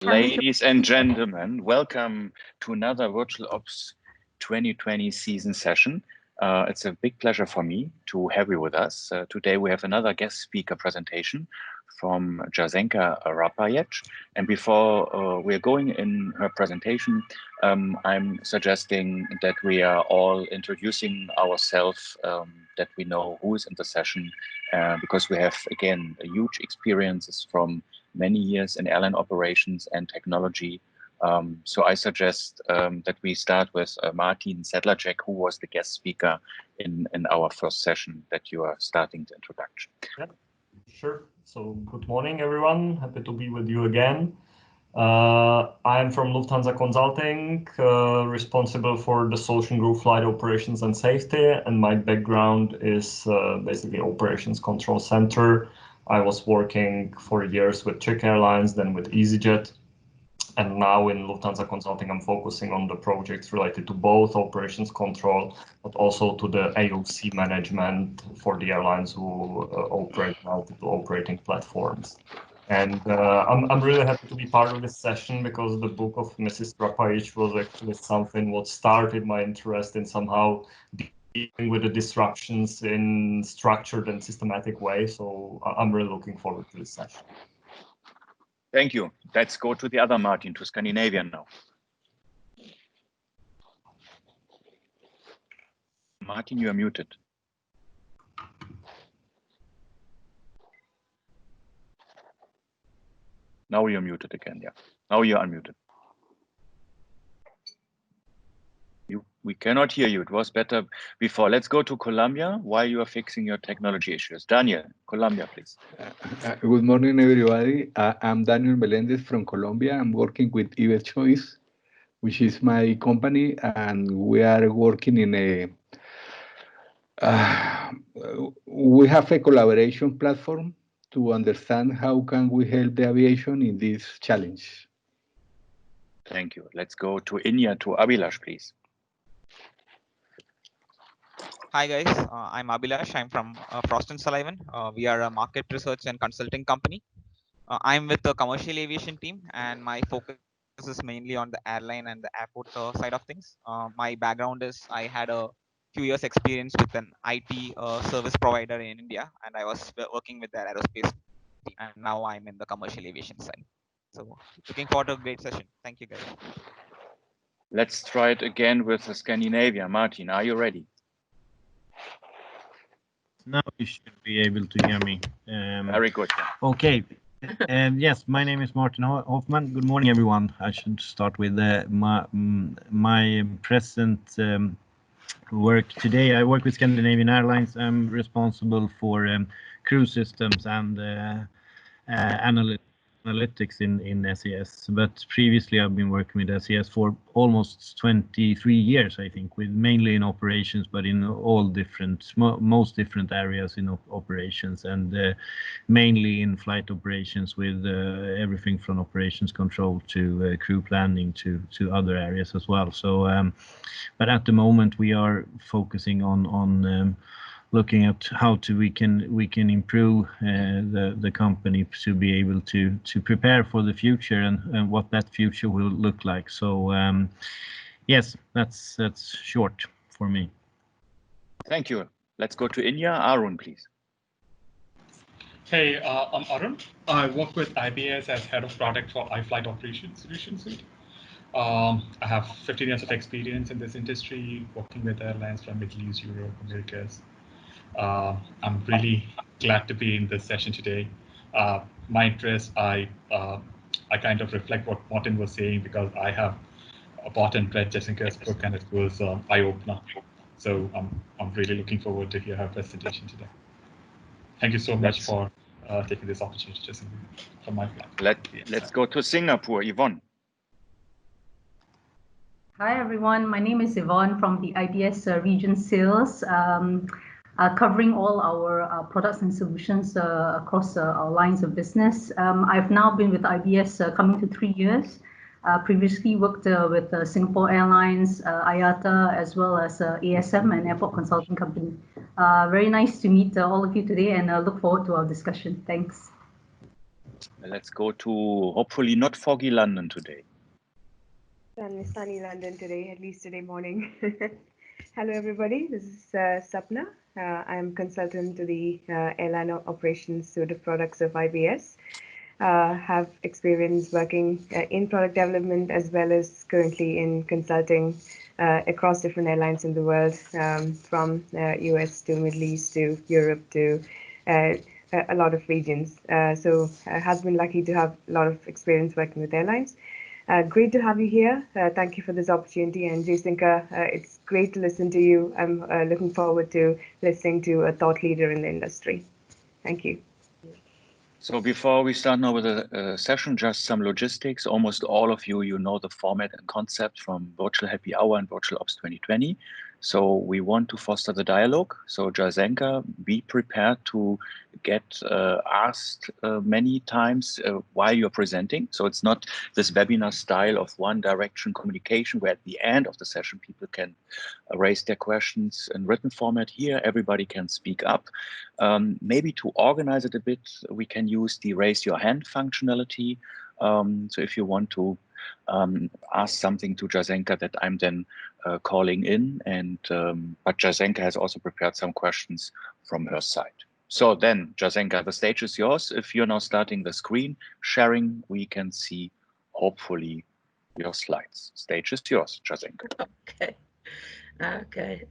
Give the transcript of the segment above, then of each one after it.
Ladies and gentlemen, welcome to another Virtual Ops 2020 season session. It's a big pleasure for me to have you with us. Today we have another guest speaker presentation from Jasenka Rapayec. And before we're going in her presentation, I'm suggesting that we are all introducing ourselves, that we know who is in the session, because we have, again, a huge experiences from many years in airline operations and technology. So I suggest that we start with Martin Sedlacek, who was the guest speaker in our first session that you are starting the introduction. Yeah, sure. So good morning, everyone. Happy to be with you again. I'm from Lufthansa Consulting, responsible for the Solution Group Flight Operations and Safety, and my background is basically Operations Control Center. I was working for years with Czech Airlines, then with EasyJet. And now in Lufthansa Consulting, I'm focusing on the projects related to both operations control, but also to the AOC management for the airlines who operate multiple operating platforms. And I'm really happy to be part of this session because the book of Mrs. Rapayec was actually something what started my interest in somehow dealing with the disruptions in structured and systematic way. So I'm really looking forward to this session. Thank you. Let's go to the other Martin, to Scandinavia now. Martin, you are muted. Now you're muted again, yeah. Now you're unmuted. We cannot hear you. It was better before. Let's go to Colombia while you are fixing your technology issues. Daniel, Colombia, please. Good morning, everybody. I'm Daniel Melendez from Colombia. I'm working with IBS Choice, which is my company, and we are working in a we have a collaboration platform to understand how can we help the aviation in this challenge. Thank you. Let's go to India, to Abhilash, please. Hi guys, I'm Abhilash. I'm from Frost & Sullivan. We are a market research and consulting company. I'm with the commercial aviation team, and my focus is mainly on the airline and the airport side of things. My background is I had a few years experience with an IT service provider in India, and I was working with their aerospace team, and now I'm in the commercial aviation side. So looking forward to a great session. Thank you guys. Let's try it again with Scandinavia. Martin, are you ready? Now you should be able to hear me. Very good. Yeah. Okay. Yes, my name is Martin Hoffman. Good morning, everyone. I should start with my present work today. I work with Scandinavian Airlines. I'm responsible for crew systems and analytics in SES, but previously I've been working with SES for almost 23 years, I think, with mainly in operations, but in all different, most different areas in operations, and mainly in flight operations with everything from operations control to crew planning to other areas as well. So, but at the moment we are focusing on looking at how we can improve the company to be able to prepare for the future and what that future will look like. So yes, that's short for me. Thank you. Let's go to India. Arun, please. Hey, I'm Arun. I work with IBS as head of product for iFlight Operations Solution Suite. I have 15 years of experience in this industry, working with airlines from Middle East, Europe, Americas. I'm really glad to be in this session today. My interest, I kind of reflect what Martin was saying because I have bought and read Jasenka's book, and it was eye-opener. So I'm really looking forward to hear her presentation today. Thank you so much for taking this opportunity, Jasenka, from my flight. Let's go to Singapore. Yvonne. Hi everyone, my name is Yvonne from the IBS Region Sales. Covering all our products and solutions across our lines of business. I've now been with IBS coming to 3 years. Previously worked with Singapore Airlines, IATA, as well as ASM, an airport consulting company. Very nice to meet all of you today, and look forward to our discussion. Thanks. Let's go to hopefully not foggy London today. Sunny London today, at least today morning. Hello, everybody. This is Sapna. I'm consultant to the airline operations suite of products of IBS. Have experience working in product development as well as currently in consulting across different airlines in the world, from US to Middle East to Europe to a lot of regions. So I have been lucky to have a lot of experience working with airlines. Great to have you here. Thank you for this opportunity. And Jacinka, it's great to listen to you. I'm looking forward to listening to a thought leader in the industry. Thank you. So before we start now with the session, just some logistics. Almost all of you know the format and concept from Virtual Happy Hour and Virtual Ops 2020. So we want to foster the dialogue. So Jasenka, be prepared to get asked many times while you're presenting. So it's not this webinar style of one direction communication where at the end of the session people can raise their questions in written format. Here everybody can speak up. Maybe to organize it a bit, we can use the raise your hand functionality. So if you want to ask something to Jasenka that I'm then calling in, and but Jasenka has also prepared some questions from her side. So then, Jasenka, the stage is yours. If you're now starting the screen sharing, we can see hopefully your slides. Stage is yours, Jasenka. Okay. Okay.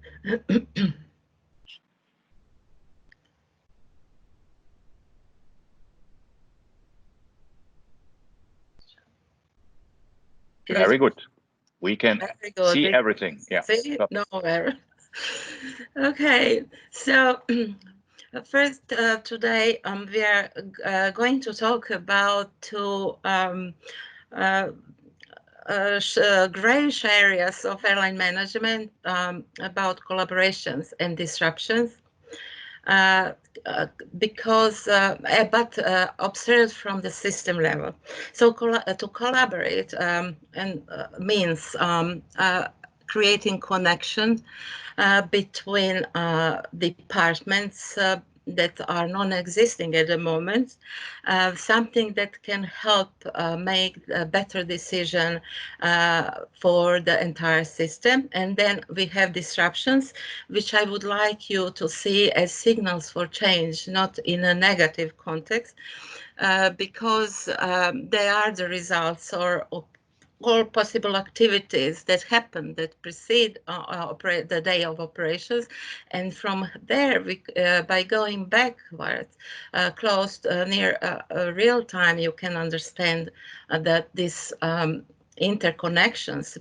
Very good. We can see everything. Yeah. See nowhere. Okay. So first, today we are going to talk about two grayish areas of airline management, about collaborations and disruptions. Because observed from the system level. So to collaborate means creating connection between departments that are non-existing at the moment, something that can help make a better decision for the entire system. And then we have disruptions, which I would like you to see as signals for change, not in a negative context, because they are the results or all possible activities that happen that precede the day of operations, and from there, we, by going backwards, close near real time, you can understand that this interconnections,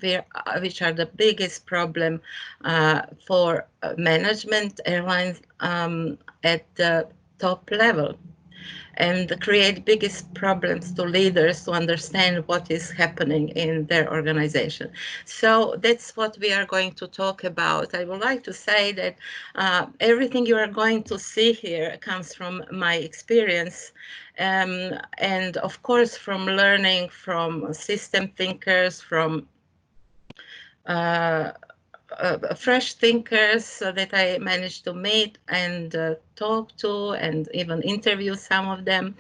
which are the biggest problem for management airlines at the top level, and create biggest problems to leaders to understand what is happening in their organization. So that's what we are going to talk about. I would like to say that everything you are going to see here comes from my experience, and of course from learning from system thinkers, from fresh thinkers that I managed to meet and talk to and even interview some of them.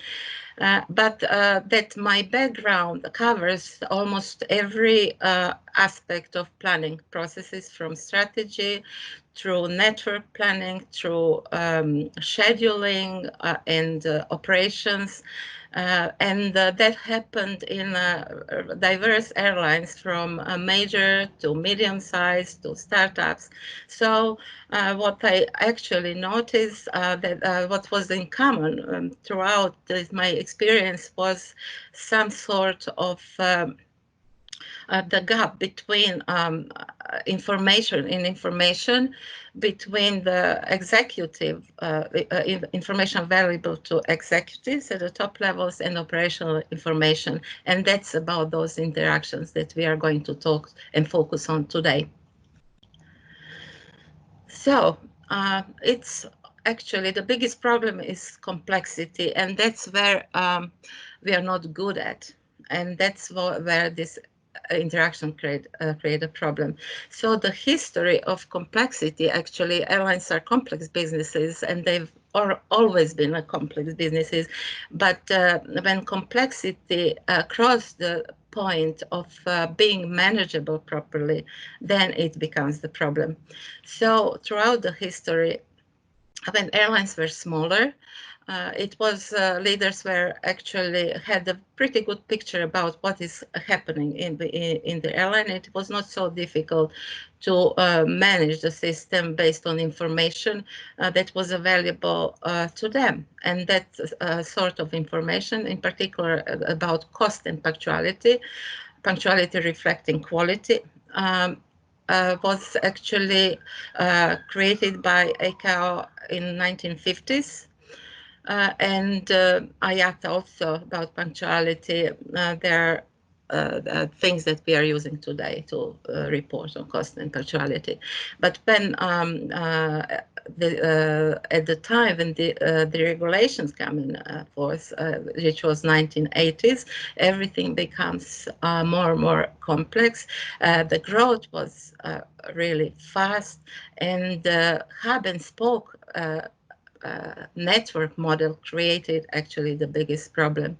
But that my background covers almost every aspect of planning processes, from strategy through network planning, through scheduling and operations. And that happened in diverse airlines, from major to medium-sized to startups. So what I actually noticed that what was in common throughout my experience was some sort of the gap between information between the executive, information available to executives at the top levels, and operational information. And that's about those interactions that we are going to talk and focus on today. So it's actually the biggest problem is complexity, and that's where we are not good at. And that's where this interaction create a problem. So the history of complexity, actually, airlines are complex businesses, and they've always been a complex businesses, but when complexity crossed the point of being manageable properly, then it becomes the problem. So throughout the history, when airlines were smaller, it was leaders were actually had a pretty good picture about what is happening in the airline. It was not so difficult to manage the system based on information that was available to them, and that sort of information, in particular about cost and punctuality reflecting quality. Was actually created by ICAO in 1950s. And IATA also about punctuality. There are things that we are using today to report on cost and punctuality. But when at the time when the regulations come in force, which was 1980s, everything becomes more and more complex. The growth was really fast, and the hub and spoke network model created actually the biggest problem.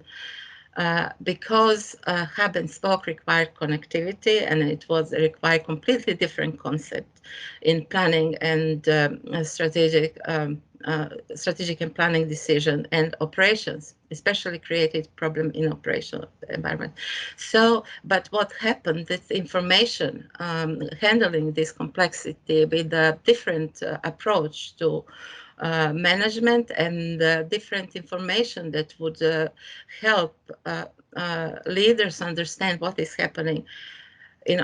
Because hub and spoke required connectivity, and it was required completely different concept in planning and strategic and planning decision and operations, especially created problem in operational environment. So, but what happened with information handling this complexity with a different approach to management and different information that would help leaders understand what is happening in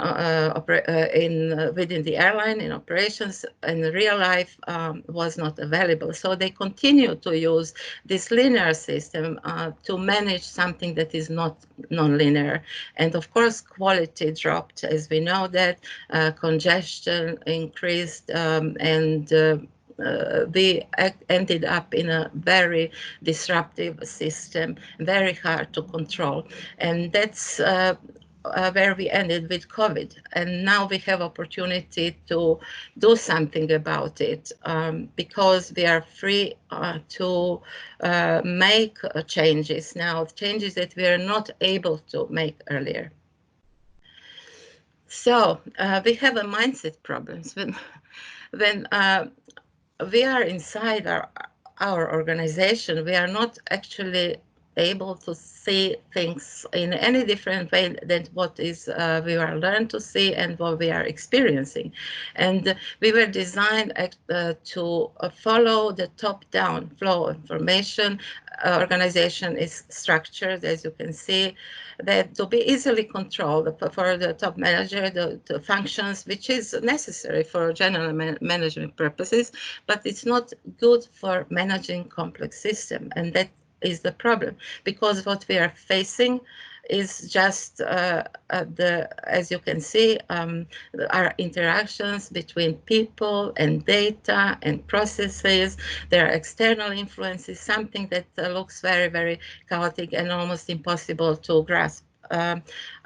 within the airline, in operations, in real life, was not available. So they continue to use this linear system to manage something that is not non-linear. And of course, quality dropped, as we know that, congestion increased, and we ended up in a very disruptive system, very hard to control. And that's where we ended with COVID. And now we have opportunity to do something about it because we are free to make changes now, changes that we are not able to make earlier. So we have a mindset problems when we are inside our organization, we are not actually able to see things in any different way than what is we are learned to see and what we are experiencing. And we were designed to follow the top-down flow of information. Organization is structured, as you can see, that to be easily controlled for the top manager, the functions, which is necessary for general management purposes, but it's not good for managing complex system. And that is the problem, because what we are facing is just as you can see, our interactions between people and data and processes. There are external influences, something that looks very, very chaotic and almost impossible to grasp.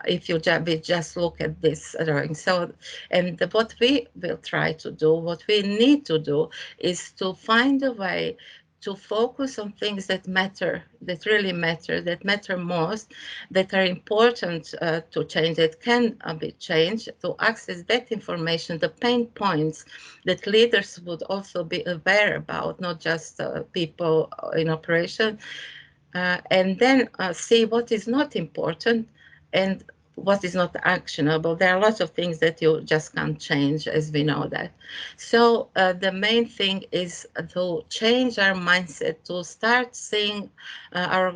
If you just look at this drawing. So, and what we will try to do, what we need to do, is to find a way to focus on things that matter, that really matter, that matter most, that are important to change, that can be changed, to access that information, the pain points that leaders would also be aware about, not just people in operation, and then see what is not important and what is not actionable. There are lots of things that you just can't change, as we know that. So the main thing is to change our mindset, to start seeing our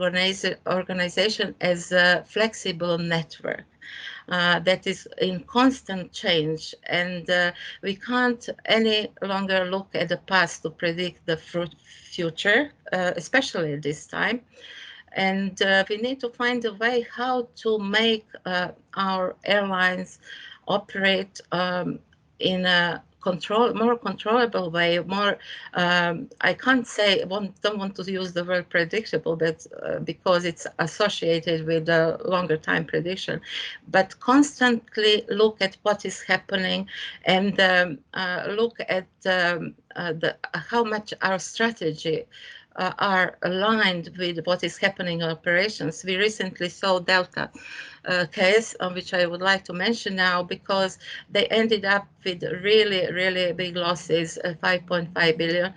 organization as a flexible network. That is in constant change, and we can't any longer look at the past to predict the future, especially at this time. And we need to find a way how to make our airlines operate in a more controllable way, more, I can't say, don't want to use the word predictable, but because it's associated with a longer time prediction, but constantly look at what is happening and look at how much our strategy are aligned with what is happening in operations. We recently saw Delta case, which I would like to mention now, because they ended up with really, really big losses, 5.5 billion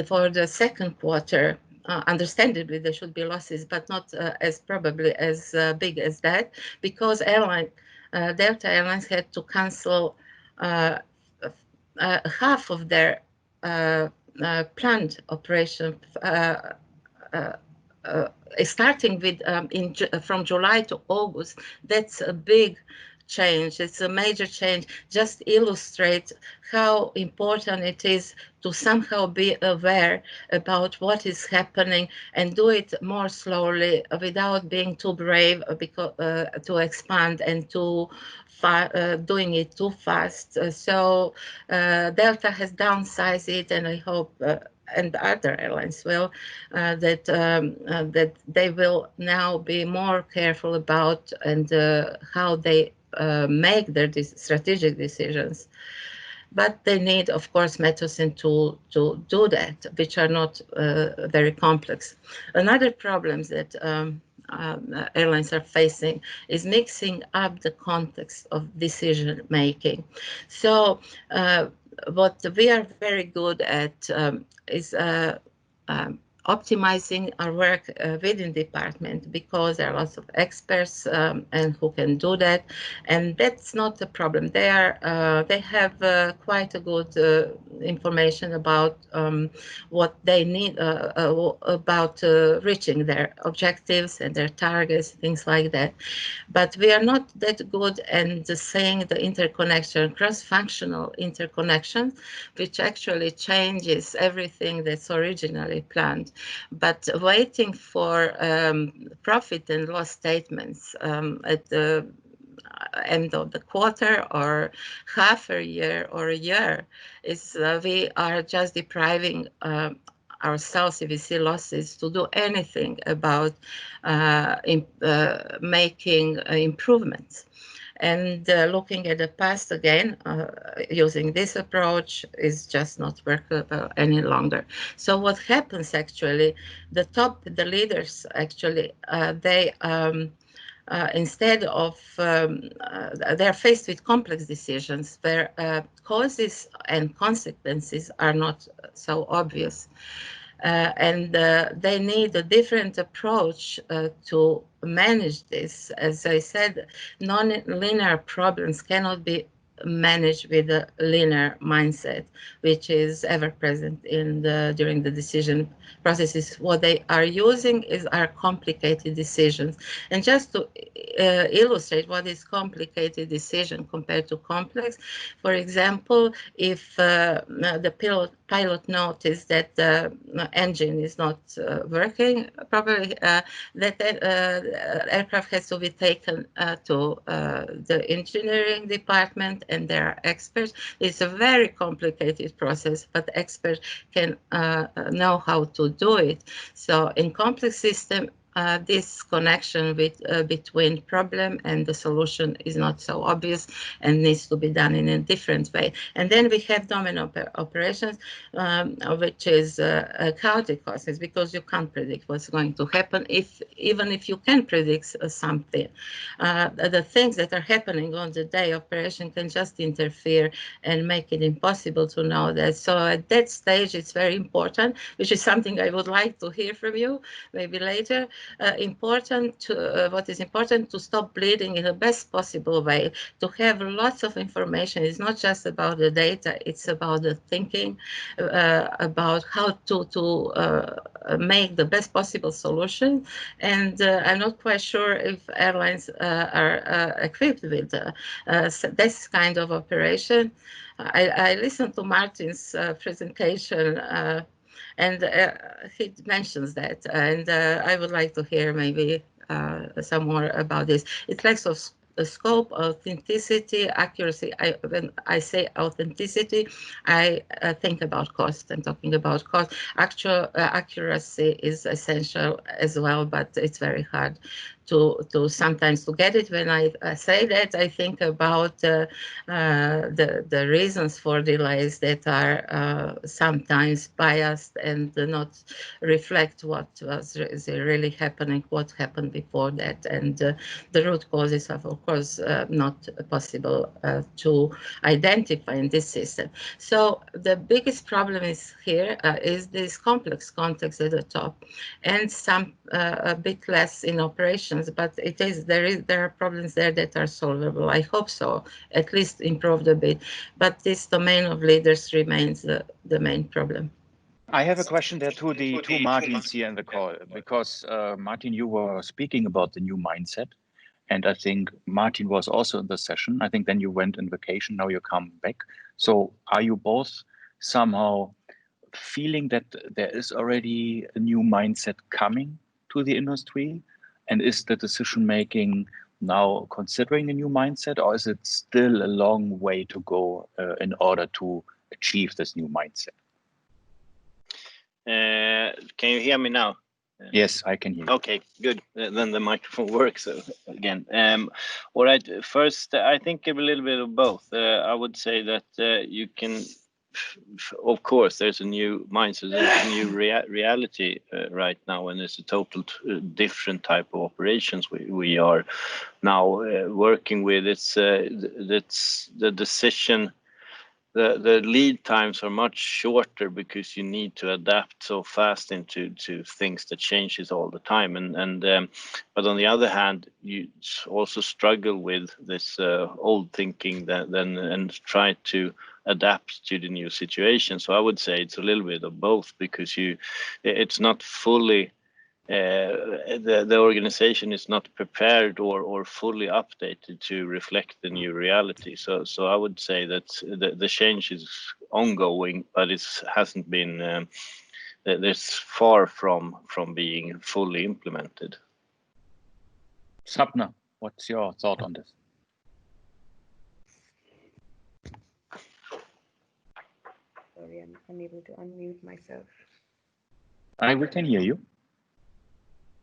for the second quarter. Understandably, there should be losses, but not as probably as big as that, because Delta Airlines had to cancel half of their planned operation, starting with from July to August. That's a big change. It's a major change. Just illustrate how important it is to somehow be aware about what is happening and do it more slowly without being too brave because, to expand and to doing it too fast. So Delta has downsized it, and I hope and other airlines will, that they will now be more careful about and how they make their strategic decisions. But they need, of course, methods and to do that, which are not very complex. Another problem that airlines are facing is mixing up the context of decision making. So what we are very good at is optimizing our work within the department, because there are lots of experts and who can do that, and that's not a problem. They have quite a good information about what they need about reaching their objectives and their targets, things like that. But we are not that good at saying the interconnection, cross-functional interconnection, which actually changes everything that's originally planned. But waiting for profit and loss statements at the end of the quarter or half a year or a year is we are just depriving ourselves, if we see losses, to do anything about making improvements. And looking at the past again, using this approach is just not workable any longer. So what happens actually, the leaders actually, they instead of, they're faced with complex decisions where causes and consequences are not so obvious. And they need a different approach to manage this. As I said, non-linear problems cannot be managed with a linear mindset, which is ever present during the decision processes. What they are using are complicated decisions. And just to illustrate what is complicated decision compared to complex, for example, if the pilot noticed that the engine is not working properly, that aircraft has to be taken to the engineering department, and there are experts. It's a very complicated process, but experts can know how to do it. So in complex system, this connection between problem and the solution is not so obvious and needs to be done in a different way. And then we have domain operations, which is chaotic process, because you can't predict what's going to happen. Even if you can predict something, the things that are happening on the day operation can just interfere and make it impossible to know that. So at that stage, it's very important, which is something I would like to hear from you maybe later. What is important to stop bleeding in the best possible way, to have lots of information. It's not just about the data, it's about the thinking, about how to make the best possible solution. And I'm not quite sure if airlines are equipped with this kind of operation. I listened to Martin's presentation, and he mentions that, and I would like to hear maybe some more about this. It lacks of the scope, authenticity, accuracy. When I say authenticity, I think about cost. I'm talking about cost. Actual accuracy is essential as well, but it's very hard to sometimes to get it. When I say that, I think about the reasons for delays that are sometimes biased and not reflect what was really happening, what happened before that, and the root causes are, of course, not possible to identify in this system. So the biggest problem is here is this complex context at the top, and some a bit less in operations. But there are problems there that are solvable. I hope so, at least improved a bit. But this domain of leaders remains the main problem. I have a question there to the two Martins here in the call, because Martin, you were speaking about the new mindset. And I think Martin was also in the session. I think then you went on vacation, now you come back. So are you both somehow feeling that there is already a new mindset coming to the industry? And is the decision making now considering a new mindset, or is it still a long way to go in order to achieve this new mindset? Can you hear me now? Yes, I can hear you. Okay, good. Then the microphone works again. All right. First, I think a little bit of both. I would say that you can, of course, there's a new mindset, there's a new reality right now, and it's a total different type of operations we are now working with. It's the decision. The lead times are much shorter because you need to adapt so fast into things that changes all the time, but on the other hand, you also struggle with this old thinking and try to adapt to the new situation. So I would say it's a little bit of both, because it's not fully the organization is not prepared or fully updated to reflect the new reality. So I would say that the change is ongoing, but it hasn't been. It's far from being fully implemented. Sapna, what's your thought on this? Sorry, I'm unable to unmute myself. We can hear you.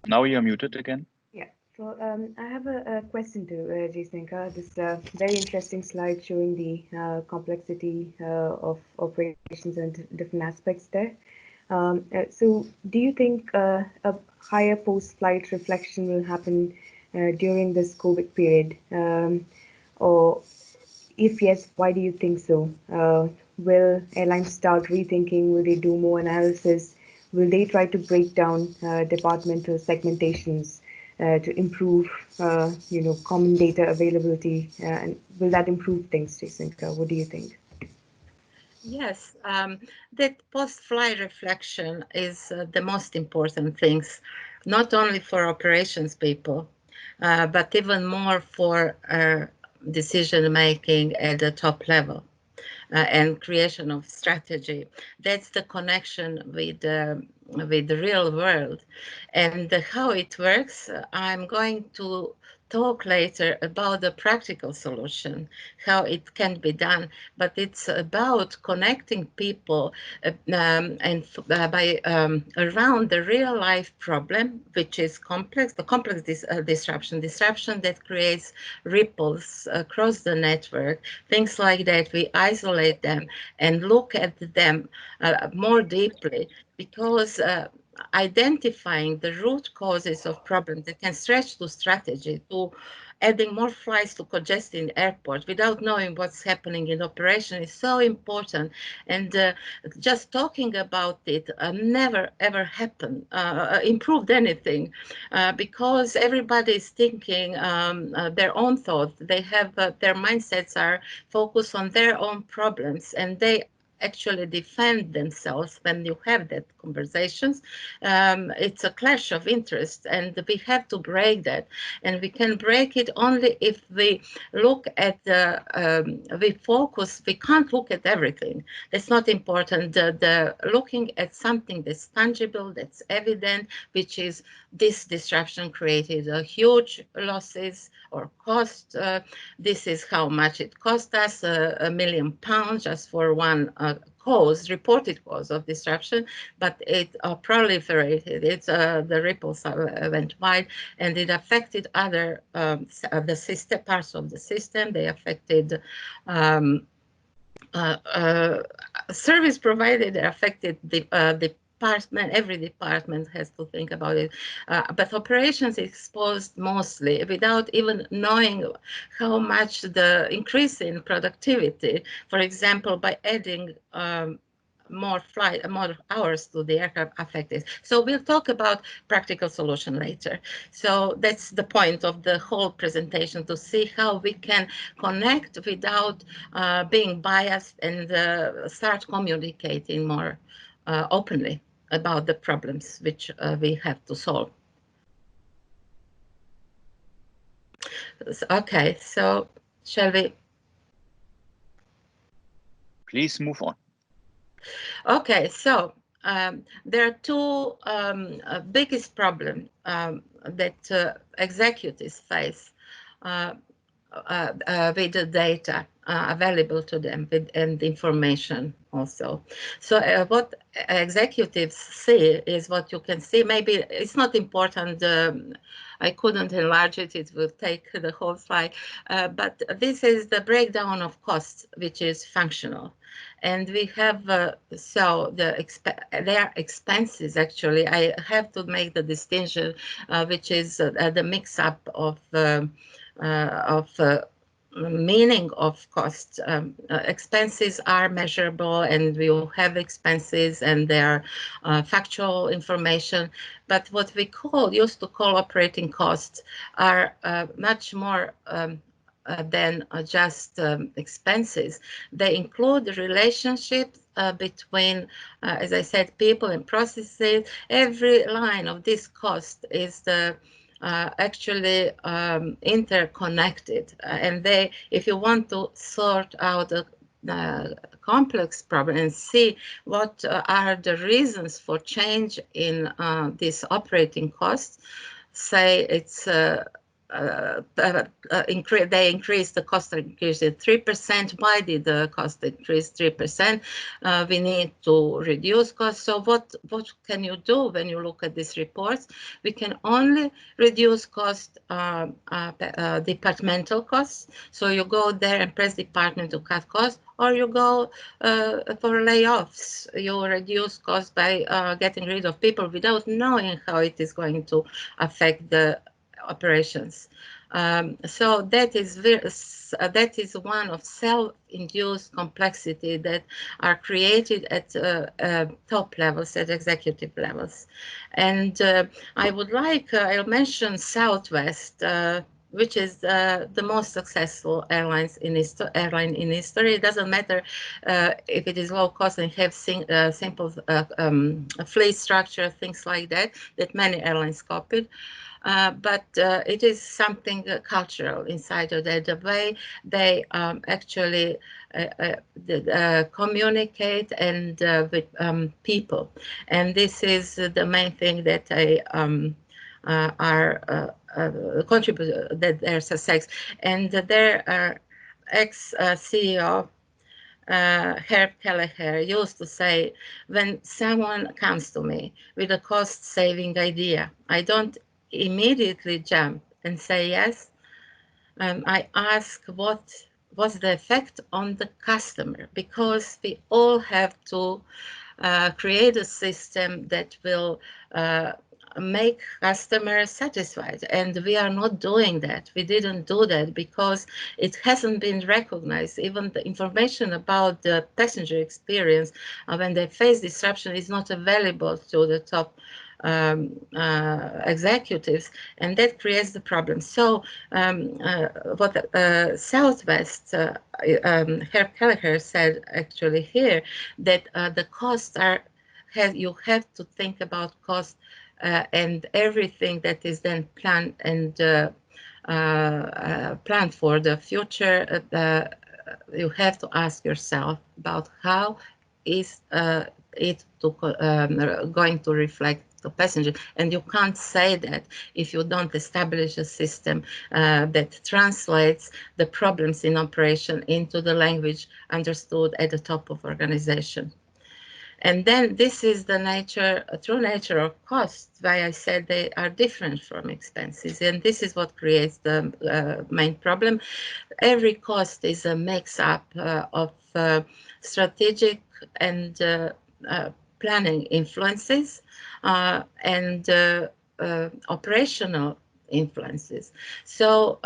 Now you're muted again. Yeah, so I have a question to Jasenka. This very interesting slide showing the complexity of operations and different aspects there. So do you think a higher post-flight reflection will happen during this COVID period? Or if yes, why do you think so? Will airlines start rethinking? Will they do more analysis? Will they try to break down departmental segmentations to improve, common data availability? And will that improve things, Jasenka? What do you think? Yes, that post-flight reflection is the most important things, not only for operations people, but even more for decision making at the top level. And creation of strategy. That's the connection with the real world. And how it works, I'm going to talk later about the practical solution, how it can be done, but it's about connecting people by around the real life problem, which is complex, the complex disruption that creates ripples across the network, things like that. We isolate them and look at them more deeply, because identifying the root causes of problems that can stretch to strategy, to adding more flights to congested airports without knowing what's happening in operation is so important. And just talking about it never ever happened, improved anything, because everybody is thinking their own thoughts. They have their mindsets are focused on their own problems, and they actually defend themselves when you have that conversations. It's a clash of interest, and we have to break that. And we can break it only if we look at we focus. We can't look at everything. That's not important. The looking at something that's tangible, that's evident, which is this disruption created a huge losses or cost. This is how much it cost us, £1 million just for one reported cause of disruption, but it proliferated. The ripples went wide, and it affected other the system, parts of the system. They affected service provided. They affected the department. Every department has to think about it, but operations exposed mostly without even knowing how much the increase in productivity, for example, by adding more hours to the aircraft affected. So we'll talk about practical solution later. So that's the point of the whole presentation, to see how we can connect without being biased and start communicating more openly about the problems which we have to solve. Okay, so shall we? Please move on. Okay, so there are two biggest problems that executives face with the data available to them and information also. So what executives see is what you can see. Maybe it's not important. I couldn't enlarge it. It will take the whole slide. But this is the breakdown of costs, which is functional. And we have, so their expenses, actually, I have to make the distinction, which is the mix-up of meaning of costs. Expenses are measurable, and we will have expenses, and they are factual information. But what we used to call operating costs are much more than just expenses. They include the relationships between, as I said, people and processes. Every line of this cost is actually interconnected, and if you want to sort out a complex problem and see what are the reasons for change in this operating costs, say it's they increased the cost, increased 3%. Why did the cost increase 3%? We need to reduce costs. So what can you do when you look at these reports? We can only reduce cost, departmental costs. So you go there and press department to cut costs, or you go for layoffs. You reduce costs by getting rid of people without knowing how it is going to affect the operations. So that is one of self-induced complexity that are created at top levels, at executive levels. And I would like, I'll mention Southwest, which is the most successful airline in history. It doesn't matter if it is low cost and have simple fleet structure, things like that many airlines copied. But it is something cultural inside of that, the way they actually communicate and with people. And this is the main thing that they contribute that their success. And their ex-CEO, Herb Kelleher, used to say, when someone comes to me with a cost-saving idea, I don't immediately jump and say yes. I ask what's the effect on the customer, because we all have to create a system that will make customers satisfied, and we are not doing that. We didn't do that because it hasn't been recognized. Even the information about the passenger experience when they face disruption is not available to the top executives, and that creates the problem. So what Southwest, Herb Kelleher said actually here, that the costs you have to think about cost and everything that is then planned and planned for the future. You have to ask yourself about how is it going to reflect the passenger, and you can't say that if you don't establish a system that translates the problems in operation into the language understood at the top of organization. And then this is the true nature of costs, why I said they are different from expenses. And this is what creates the main problem. Every cost is a mix-up of strategic and planning influences and operational influences. So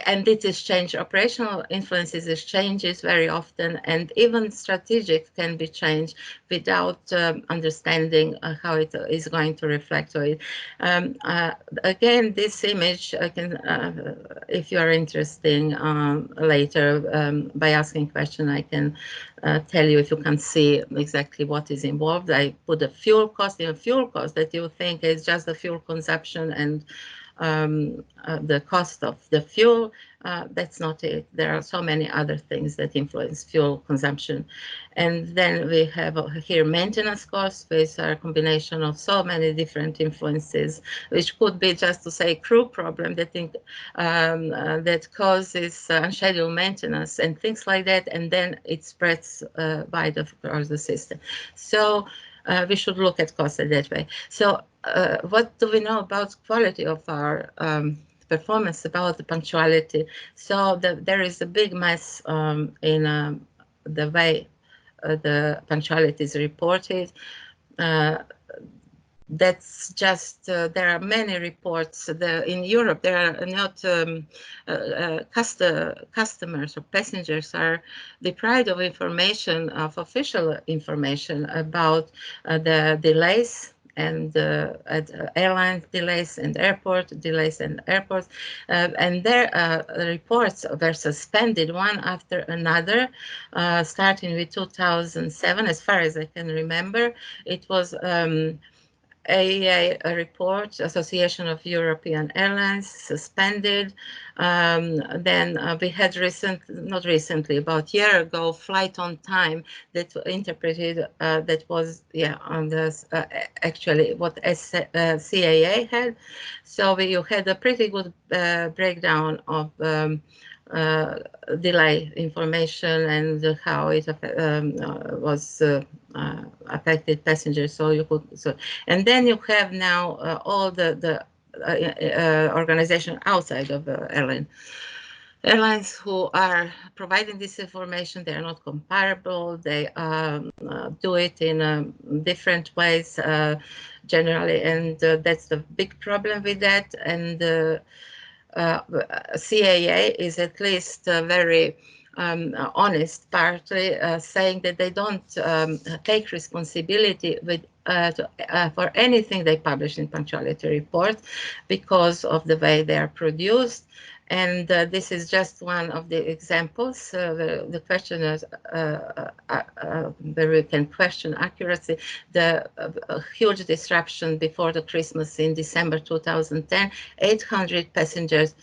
and it is change. Operational influences is changes very often, and even strategic can be changed without understanding how it is going to reflect on it. Again, this image, I can, if you are interested later by asking question, I can tell you if you can see exactly what is involved. I put a fuel cost in a fuel cost that you think is just the fuel consumption and the cost of the fuel. That's not it. There are so many other things that influence fuel consumption. And then we have here maintenance costs, which are a combination of so many different influences, which could be just to say crew problem that that causes unscheduled maintenance and things like that, and then it spreads by across the system. So we should look at costs in that way. So what do we know about quality of our performance, about the punctuality? So there is a big mess in the way the punctuality is reported. That's just, there are many reports. In Europe, there are not customers or passengers are deprived of information, of official information about the delays and airline delays and airport delays and airports. And their reports were suspended one after another, starting with 2007, as far as I can remember. It was AEA report, Association of European Airlines, suspended. Then we had not recently, about a year ago, Flight on Time that interpreted, that was, on this, actually what CAA had. So you had a pretty good breakdown of delay information and how it was affected passengers. So you could, and then you have now all the organization outside of the airline. Airlines who are providing this information, they are not comparable. They do it in different ways generally, and that's the big problem with that. And CAA is at least very honest, partly saying that they don't take responsibility with for anything they publish in punctuality report because of the way they are produced. And this is just one of the examples. The question is where we can question accuracy. The huge disruption before the Christmas in December 2010, 800 passengers,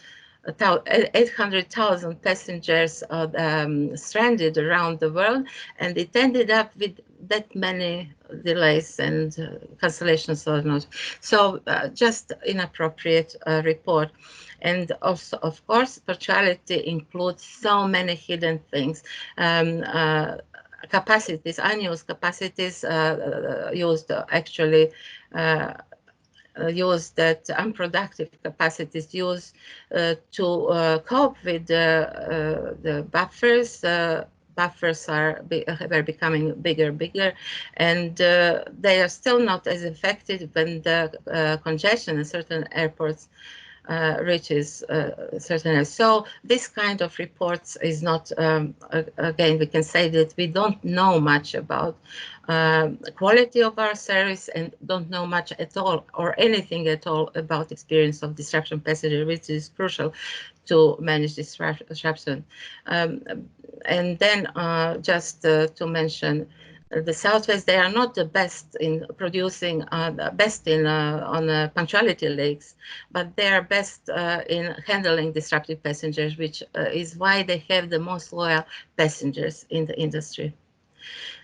800,000 passengers stranded around the world, and it ended up with that many delays and cancellations or not. So just inappropriate report. And also, of course, punctuality includes so many hidden things. Capacities, unused capacities used actually use that unproductive capacities used to cope with the buffers. Buffers are becoming bigger, and they are still not as effective when the congestion in certain airports reaches certain. So this kind of reports is not, again, we can say that we don't know much about quality of our service and don't know much at all or anything at all about experience of disruption passenger, which is crucial to manage disruption. And then just to mention the Southwest, they are not the best in producing, the best in on punctuality leaks, but they are best in handling disruptive passengers, which is why they have the most loyal passengers in the industry.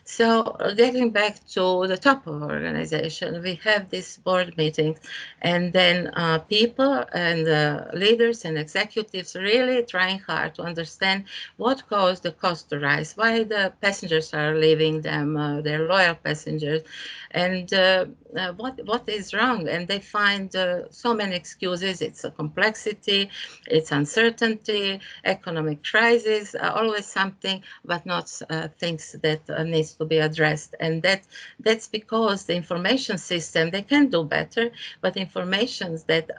So getting back to the top of organization, we have these board meetings, and then people and leaders and executives really trying hard to understand what caused the cost to rise, why the passengers are leaving them, their loyal passengers, and what is wrong. And they find so many excuses. It's a complexity, it's uncertainty, economic crisis, always something, but not things that needs to be addressed. And that's because the information system, they can do better, but informations that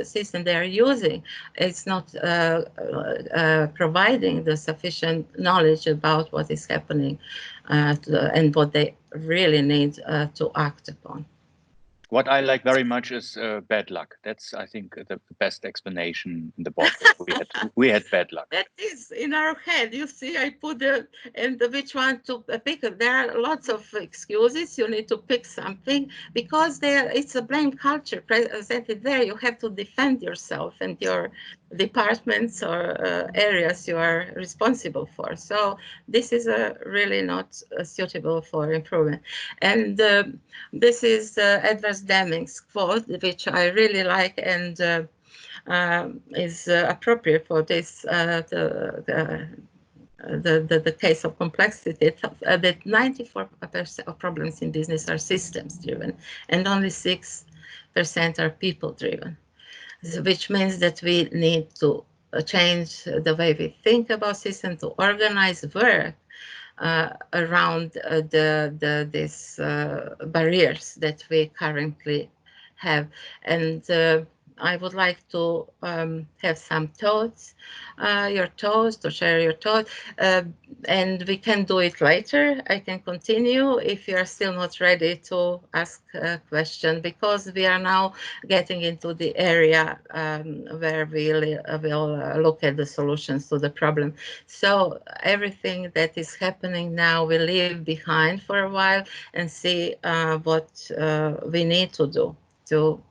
system they are using, it's not providing the sufficient knowledge about what is happening and what they really need to act upon. What I like very much is bad luck. That's, I think, the best explanation in the book. We had bad luck. That is in our head. You see, I put and which one to pick. There are lots of excuses. You need to pick something because it's a blame culture presented there. You have to defend yourself and your departments or areas you are responsible for. So this is really not suitable for improvement. And this is Edward Deming's quote, which I really like and is appropriate for this the case of complexity. That 94% of problems in business are systems driven, and only 6% are people driven, which means that we need to change the way we think about systems, to organize work around these barriers that we currently have. And I would like to have some thoughts, to share your thoughts, and we can do it later. I can continue if you are still not ready to ask a question, because we are now getting into the area where we'll look at the solutions to the problem. So everything that is happening now, we leave behind for a while and see what we need to do to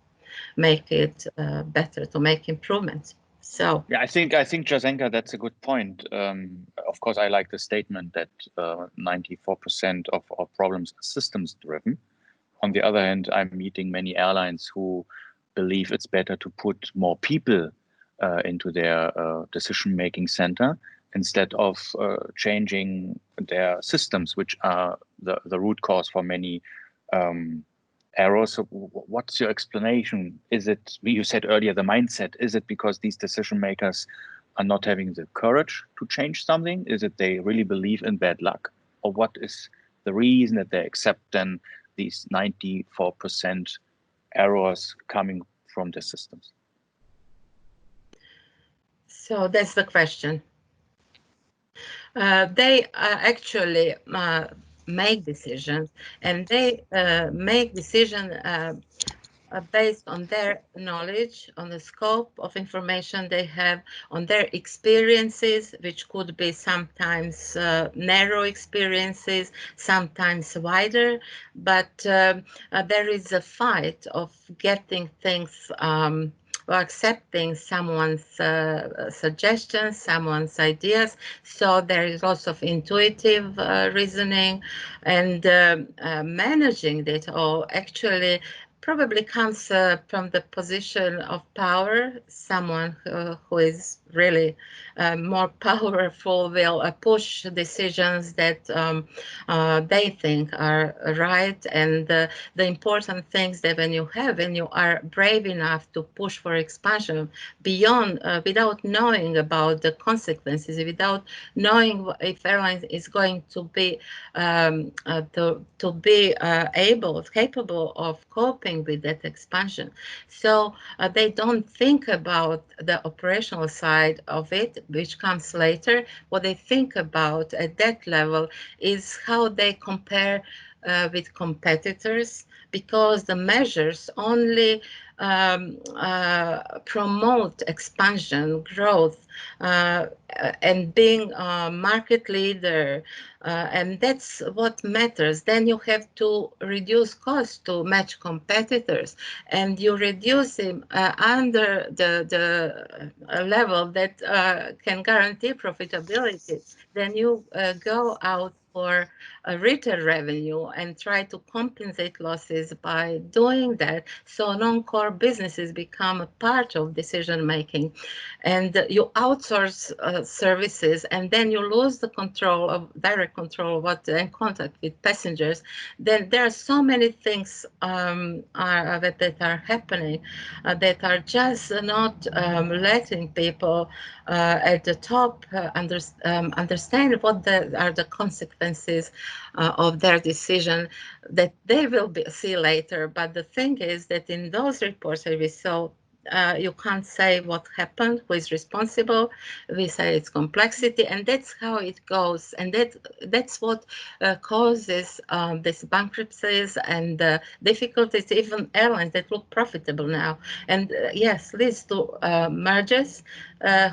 make it better, to make improvements. So yeah, I think Jasenka, that's a good point. Of course, I like the statement that 94% of our problems are systems driven. On the other hand, I'm meeting many airlines who believe it's better to put more people into their decision-making center instead of changing their systems, which are the root cause for many errors. So what's your explanation? Is it, you said earlier, the mindset? Is it because these decision makers are not having the courage to change something? Is it they really believe in bad luck? Or what is the reason that they accept then these 94% errors coming from the systems? So that's the question. They actually make decisions, and they make decisions based on their knowledge, on the scope of information they have, on their experiences, which could be sometimes narrow experiences, sometimes wider, but there is a fight of getting things or accepting someone's suggestions, someone's ideas. So there is lots of intuitive reasoning, and managing it all actually probably comes from the position of power. Someone who is really more powerful will push decisions that they think are right. And the important things that when you are brave enough to push for expansion beyond, without knowing about the consequences, without knowing if airline is going to be capable of coping with that expansion. So they don't think about the operational side of it, which comes later. What they think about at that level is how they compare with competitors, because the measures only promote expansion, growth, and being a market leader. And that's what matters. Then you have to reduce costs to match competitors, and you reduce them under the level that can guarantee profitability. Then you go out for retail revenue and try to compensate losses by doing that. So non-core businesses become a part of decision making, and you outsource services, and then you lose the control of direct control of what and contact with passengers. Then there are so many things that are happening that are just not letting people at the top understand what are the consequences of their decision that they will see later. But the thing is that in those reports that we saw, you can't say what happened, who is responsible. We say it's complexity, and that's how it goes. And that's what causes these bankruptcies and difficulties, even airlines that look profitable now. And yes, leads to mergers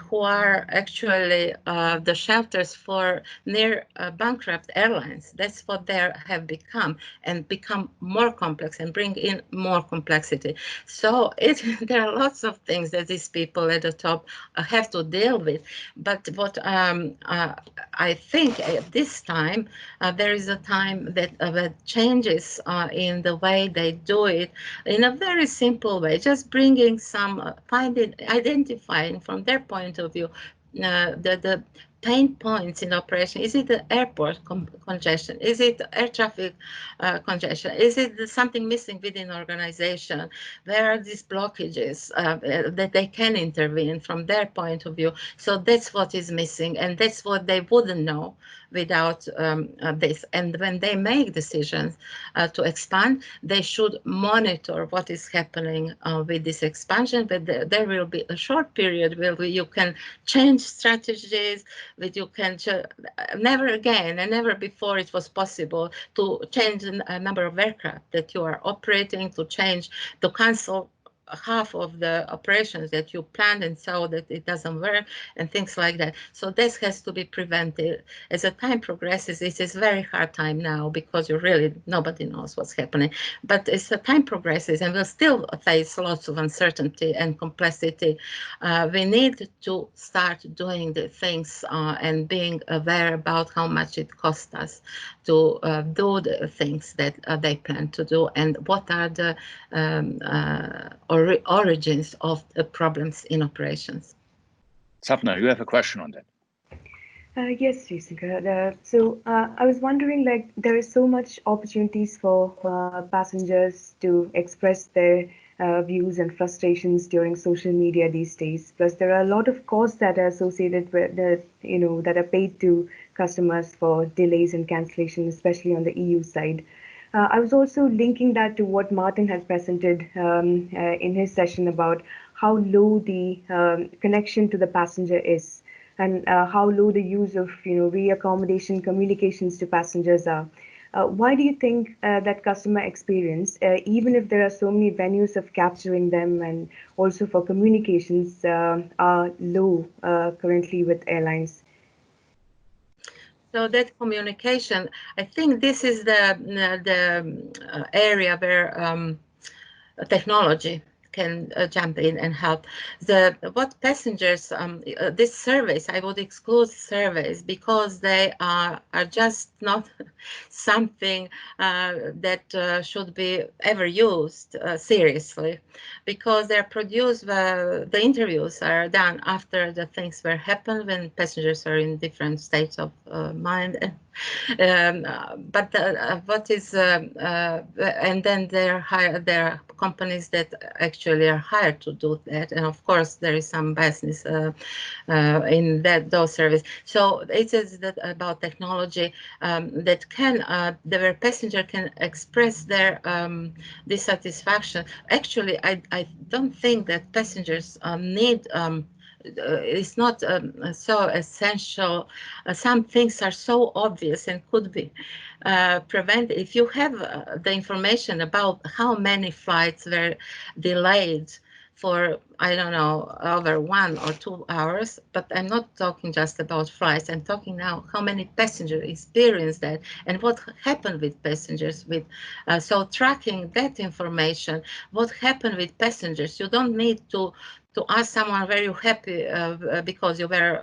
who are actually the shelters for near bankrupt airlines. That's what they have become, and become more complex and bring in more complexity. So there are lots of things that these people at the top have to deal with. But what I think at this time, there is a time that changes in the way they do it in a very simple way, just bringing some, identifying from their point of view the pain points in operation. Is it the airport congestion? Is it air traffic congestion? Is it something missing within organization? Where are these blockages that they can intervene from their point of view? So that's what is missing, and that's what they wouldn't know without this. And when they make decisions to expand, they should monitor what is happening with this expansion. But there will be a short period where you can change strategies, that you can never again and never before it was possible to change a number of aircraft that you are operating, to cancel half of the operations that you planned and saw that it doesn't work and things like that. So this has to be prevented. As the time progresses, it is very hard time now because nobody knows what's happening. But as the time progresses, and we'll still face lots of uncertainty and complexity, we need to start doing the things and being aware about how much it costs us to do the things that they plan to do, and what are the origins of the problems in operations. Sapna, you have a question on that. Yes, Jessica. So I was wondering, like, there is so much opportunities for passengers to express their views and frustrations during social media these days. Plus, there are a lot of costs that are associated with that are paid to customers for delays and cancellation, especially on the EU side. I was also linking that to what Martin had presented in his session about how low the connection to the passenger is, and how low the use of reaccommodation communications to passengers are. Why do you think that customer experience, even if there are so many venues of capturing them and also for communications, are low currently with airlines? So that communication, I think this is the area where technology can jump in and help. What passengers, this surveys, I would exclude surveys because they are just not something that should be ever used seriously, because they're produced, the interviews are done after the things were happened, when passengers are in different states of mind. But what is, and then there are companies that actually are hired to do that, and of course there is some business in those services. So it is that about technology that can, where passenger can express their dissatisfaction. Actually, I don't think that passengers need it's not so essential. Some things are so obvious and could be prevented. If you have the information about how many flights were delayed for, I don't know, over 1 or 2 hours, but I'm not talking just about flights. I'm talking now how many passengers experienced that and what happened with passengers. So tracking that information, what happened with passengers. You don't need to ask someone, were you happy because you were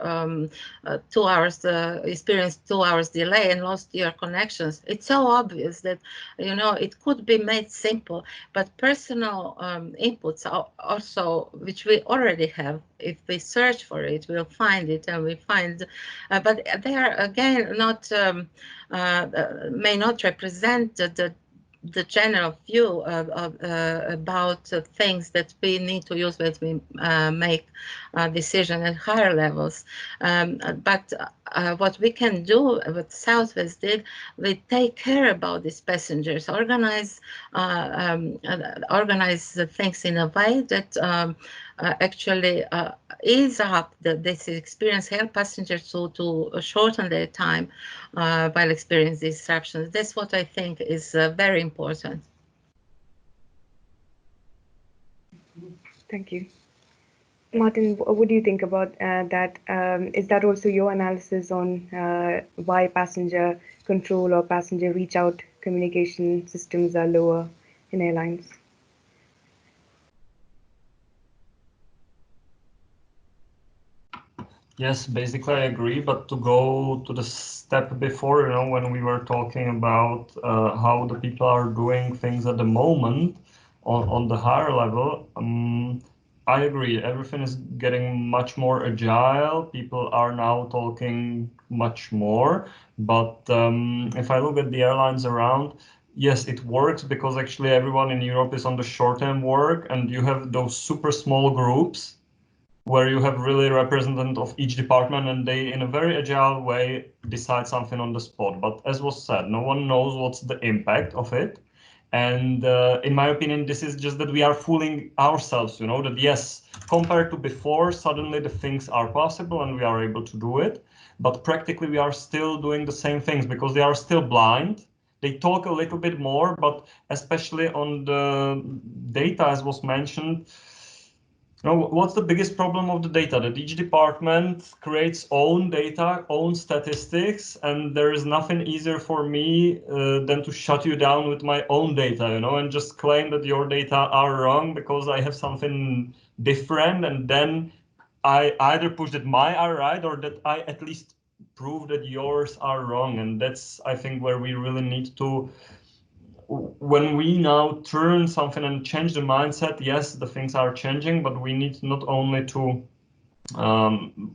2 hours, experienced 2 hours delay and lost your connections. It's so obvious that, you know, it could be made simple, but personal inputs are also, which we already have, if we search for it, we'll find it, and we find, but they are again not, may not represent the general view about things that we need to use when we make a decision at higher levels. But what we can do, what Southwest did, we take care about these passengers, organize things in a way that actually ease up this experience, help passengers to shorten their time while experiencing disruptions. That's what I think is very important. Thank you. Martin, what do you think about that? Is that also your analysis on why passenger control or passenger reach out communication systems are lower in airlines? Yes, basically I agree, but to go to the step before, you know, when we were talking about how the people are doing things at the moment on the higher level, I agree. Everything is getting much more agile. People are now talking much more. But if I look at the airlines around, yes, it works because actually everyone in Europe is on the short-term work, and you have those super small groups where you have really representative of each department, and they, in a very agile way, decide something on the spot. But as was said, no one knows what's the impact of it. And in my opinion, this is just that we are fooling ourselves, you know, that yes, compared to before, suddenly the things are possible and we are able to do it. But practically, we are still doing the same things because they are still blind. They talk a little bit more, but especially on the data, as was mentioned, you know, what's the biggest problem of the data? That each department creates own data, own statistics, and there is nothing easier for me than to shut you down with my own data, you know, and just claim that your data are wrong because I have something different, and then I either push that my are right or that I at least prove that yours are wrong. And that's, I think, where we really need to, when we now turn something and change the mindset, yes, the things are changing, but we need not only to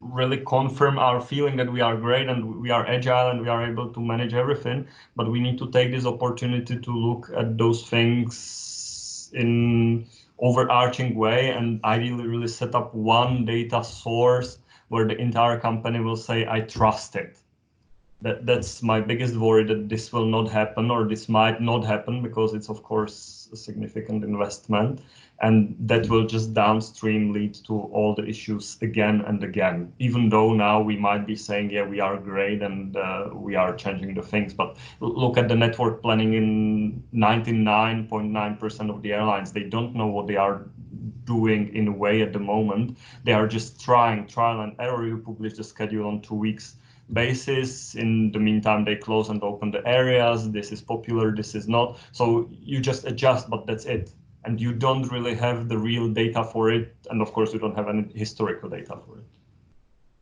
really confirm our feeling that we are great and we are agile and we are able to manage everything, but we need to take this opportunity to look at those things in overarching way and ideally really set up one data source where the entire company will say, I trust it. That's my biggest worry, that this will not happen, or this might not happen, because it's of course a significant investment, and that will just downstream lead to all the issues again and again. Even though now we might be saying, yeah, we are great and we are changing the things, but look at the network planning in 99.9% of the airlines. They don't know what they are doing in a way at the moment. They are just trying, trial and error. You publish the schedule on 2 weeks basis. In the meantime, they close and open the areas. This is popular, this is not. So you just adjust, but that's it. And you don't really have the real data for it. And of course, you don't have any historical data for it.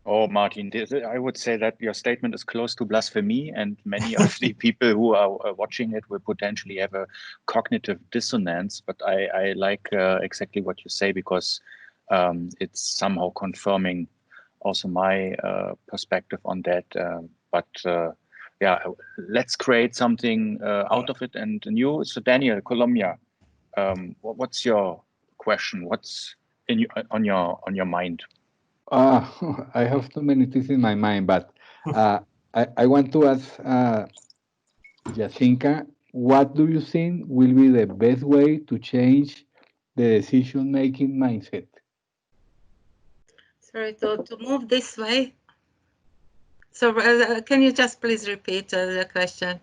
Oh, Martin, I would say that your statement is close to blasphemy, and many of the people who are watching it will potentially have a cognitive dissonance. But I like exactly what you say, because it's somehow confirming also my perspective on that. Yeah, let's create something out of it and new. So Daniel, Colombia, what's your question? What's on your mind? I have too many things in my mind, but I want to ask Jacinka, what do you think will be the best way to change the decision-making mindset? Sorry, to move this way. So can you just please repeat the question?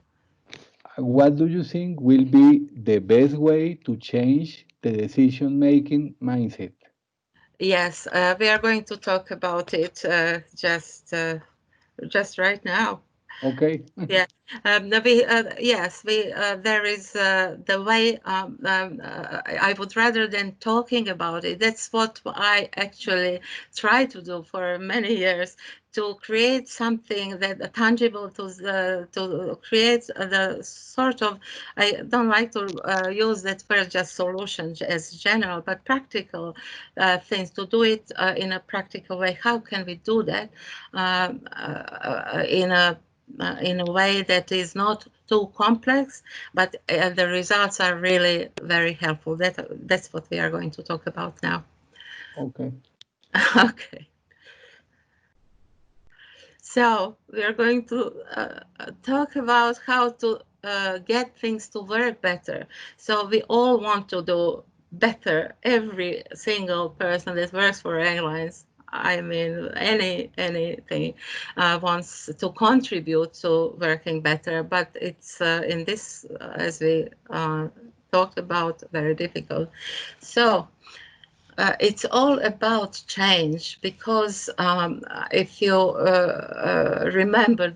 What do you think will be the best way to change the decision-making mindset? Yes, we are going to talk about it just right now. Okay. Yeah, yes, there is the way. I would rather than talking about it. That's what I actually try to do for many years, to create something that tangible, to create the sort of. I don't like to use that word just solution as general, but practical things, to do it in a practical way. How can we do that in a way that is not too complex, but the results are really very helpful. That's what we are going to talk about now. Okay. Okay. So we are going to talk about how to get things to work better. So we all want to do better. Every single person that works for airlines, I mean, anything wants to contribute to working better, but it's in this, as we talked about, very difficult. So it's all about change, because if you remember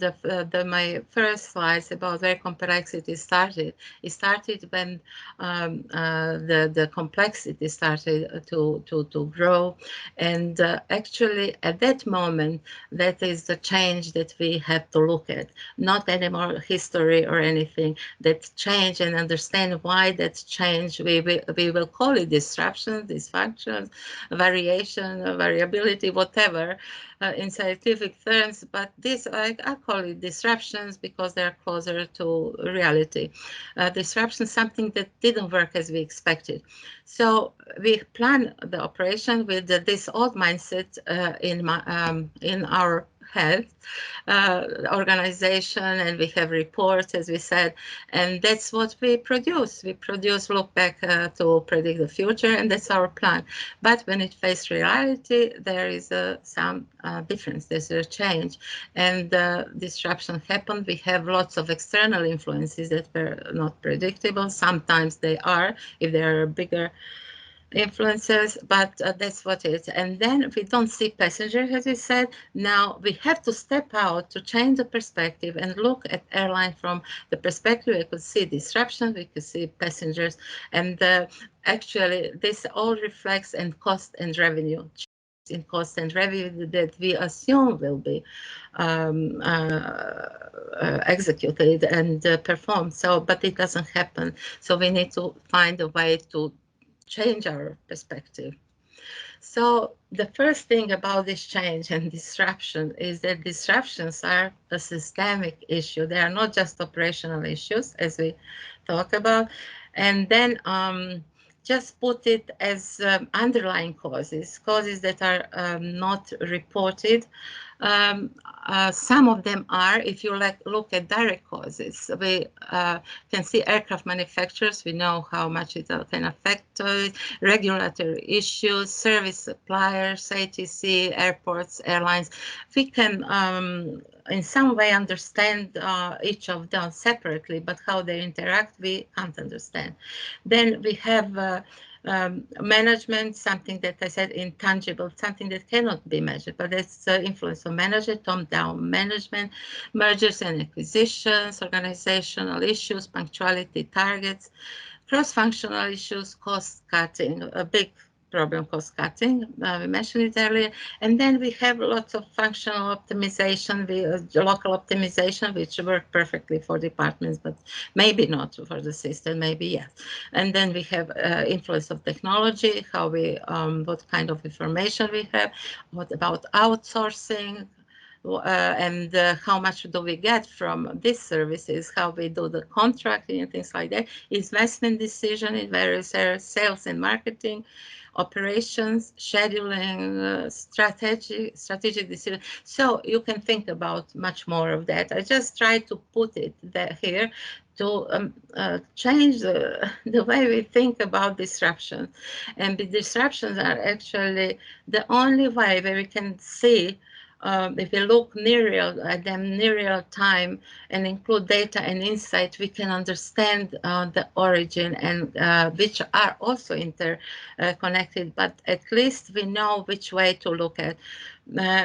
my first slides about where complexity started, it started when the complexity started to grow, and actually at that moment, that is the change that we have to look at, not anymore history or anything. That change, and understand why that change, we will call it disruption, dysfunction, variation, variability, whatever, in scientific terms, but this, I call it disruptions because they're closer to reality. Disruption, something that didn't work as we expected. So we plan the operation with this old mindset in our health organization, and we have reports, as we said, and that's what we produce. We produce look back to predict the future, and that's our plan. But when it faces reality, there is some difference. There's a change, and disruption happened. We have lots of external influences that were not predictable. Sometimes they are, if they are bigger influences, but that's what it is. And then we don't see passengers, as we said. Now we have to step out to change the perspective and look at airline from the perspective. We could see disruption, we could see passengers, and actually this all reflects in cost and revenue. In cost and revenue that we assume will be executed and performed. So, but it doesn't happen. So we need to find a way to change our perspective. So the first thing about this change and disruption is that disruptions are a systemic issue. They are not just operational issues, as we talk about. And then just put it as underlying causes that are not reported. Some of them are, if you look at direct causes, we can see aircraft manufacturers. We know how much it can affect regulatory issues, service suppliers, ATC, airports, airlines. We can in some way understand each of them separately, but how they interact, we can't understand. Then we have management, something that I said intangible, something that cannot be measured, but it's the influence of manager, top-down management, mergers and acquisitions, organizational issues, punctuality, targets, cross-functional issues, cost cutting, a big problem, cost cutting, we mentioned it earlier. And then we have lots of functional optimization, local optimization, which work perfectly for departments, but maybe not for the system, maybe yes. And then we have influence of technology, how we, what kind of information we have, what about outsourcing, and how much do we get from these services, how we do the contracting and things like that, investment decision in various areas, sales and marketing, operations, scheduling, strategic decision. So you can think about much more of that. I just try to put it here to change the way we think about disruption. And the disruptions are actually the only way where we can see, if we look at them near real time and include data and insight, we can understand the origin, and which are also interconnected, but at least we know which way to look at.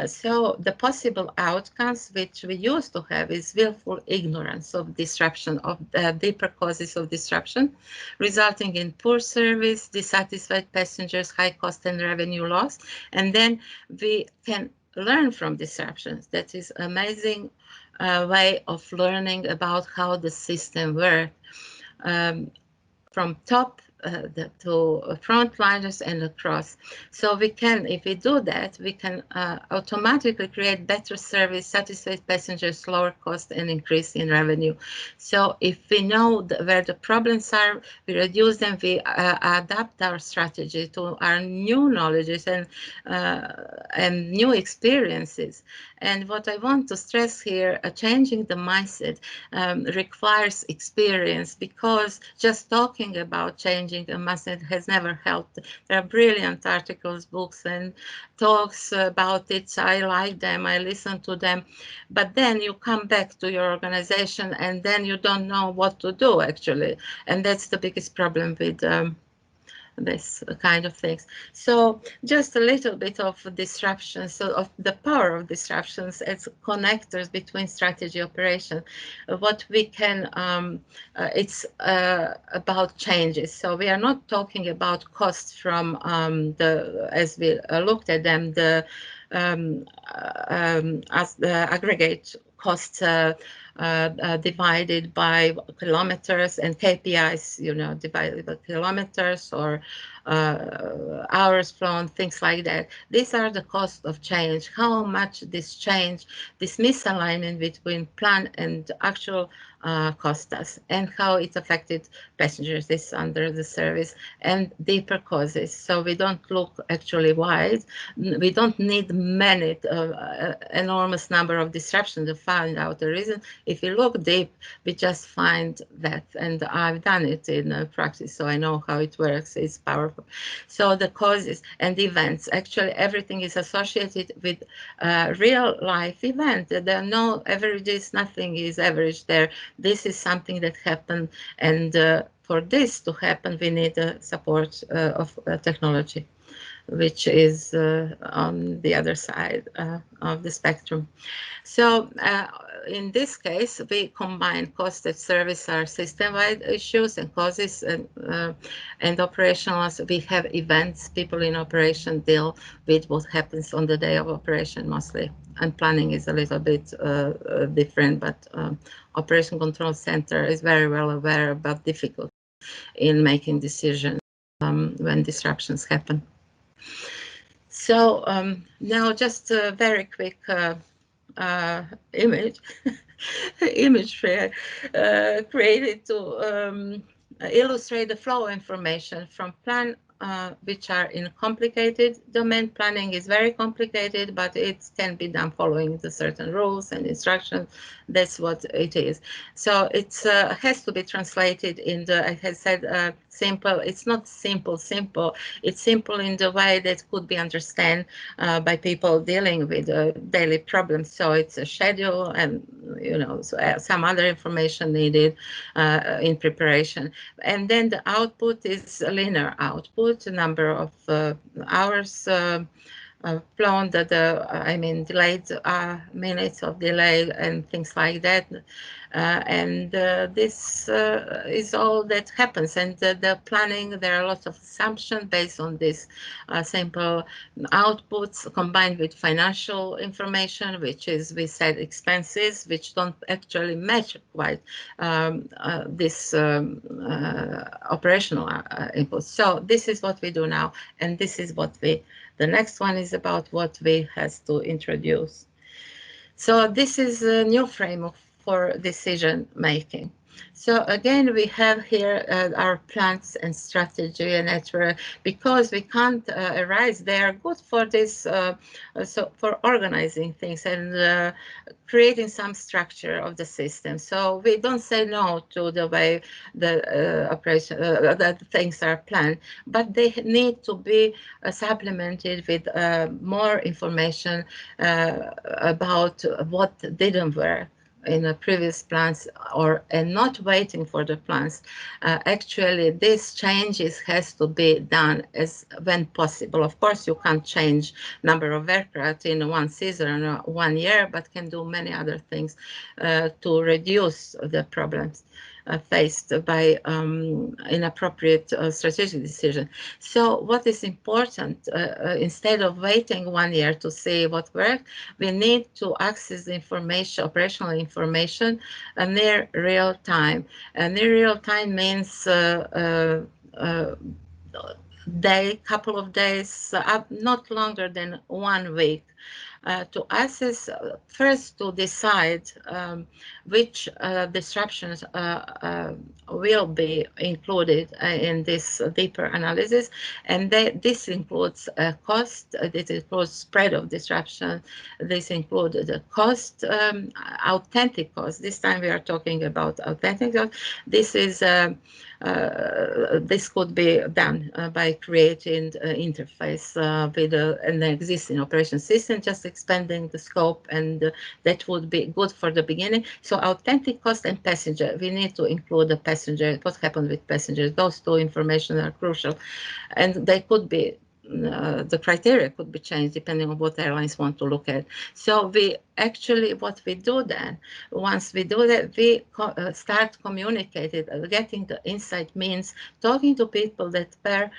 So the possible outcomes which we used to have is willful ignorance of disruption, of deeper causes of disruption, resulting in poor service, dissatisfied passengers, high cost and revenue loss. And then we can learn from disruptions. That is amazing way of learning about how the system works. From top to frontliners and across. So we can, if we do that, we can automatically create better service, satisfied passengers, lower cost, and increase in revenue. So if we know where the problems are, we reduce them, we adapt our strategy to our new knowledges and new experiences. And what I want to stress here, changing the mindset requires experience, because just talking about changing the mindset has never helped. There are brilliant articles, books, and talks about it. I like them, I listen to them, but then you come back to your organization and then you don't know what to do, actually. And that's the biggest problem with this kind of things. So just a little bit of disruption, so of the power of disruptions as connectors between strategy operation. What we can, it's about changes. So we are not talking about costs from as we looked at them, as the aggregate costs divided by kilometers, and KPIs, divided by kilometers or hours flown, things like that. These are the costs of change. How much this change, this misalignment between plan and actual cost us, and how it affected passengers, this under the service, and deeper causes. So we don't look actually wide. We don't need many enormous number of disruptions to find out the reason. If you look deep, we just find that, and I've done it in practice, so I know how it works. It's powerful. So the causes and events, actually everything is associated with real life event. There are no averages, nothing is average there. This is something that happened, and for this to happen, we need the support of technology, which is on the other side of the spectrum. So in this case, we combine cost and service are system-wide issues and causes, and operational. We have events, people in operation deal with what happens on the day of operation mostly. And planning is a little bit different, but Operation Control Center is very well aware about difficulty in making decisions when disruptions happen. So now just a very quick image created to illustrate the flow information from plan, which are in complicated domain. Planning is very complicated, but it can be done following the certain rules and instructions. That's what it is. So it has to be translated in the, I had said, simple. It's not simple. It's simple in the way that could be understood by people dealing with daily problems. So it's a schedule, and some other information needed in preparation. And then the output is a linear output, a number of hours flown, delayed minutes of delay and things like that. And this is all that happens. And the planning, there are lots of assumptions based on this simple outputs combined with financial information, which is, we said, expenses, which don't actually match quite this operational input. So this is what we do now, and this is what the next one is about what we has to introduce. So this is a new framework for decision making. So again, we have here our plans and strategy and network, because we can't arise. They are good for this, so for organizing things and creating some structure of the system. So we don't say no to the way the operation, that things are planned, but they need to be supplemented with more information about what didn't work in the previous plans, and not waiting for the plans. Actually, these changes has to be done as when possible. Of course, you can't change number of aircraft in one season or 1 year, but can do many other things to reduce the problems faced by inappropriate strategic decision. So what is important, instead of waiting 1 year to see what worked, we need to access the information, operational information, near real time. Near real time means couple of days, not longer than 1 week, to assess, first to decide which disruptions will be included in this deeper analysis. And this includes cost, this includes spread of disruption, this includes the cost, authentic cost. This time we are talking about authentic cost. This is this could be done by creating an interface with an existing operation system, just expanding the scope, and that would be good for the beginning. So authentic cost and passenger, we need to include the passenger, what happened with passengers. Those two information are crucial, and they could be the criteria could be changed depending on what airlines want to look at. So we actually, what we do then, once we do that, we start communicating. Getting the insight means talking to people that were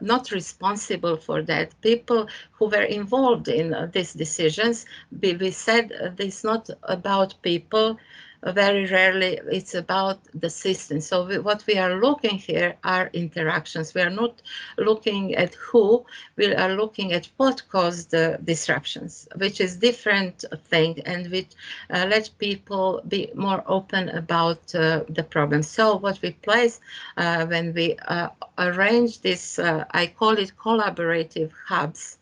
not responsible for that, people who were involved in these decisions. We said it's not about people. Very rarely it's about the system. So what we are looking here are interactions. We are not looking at who, we are looking at what caused the disruptions, which is different thing, and which let people be more open about the problem. So what we place when we arrange this, I call it collaborative hubs.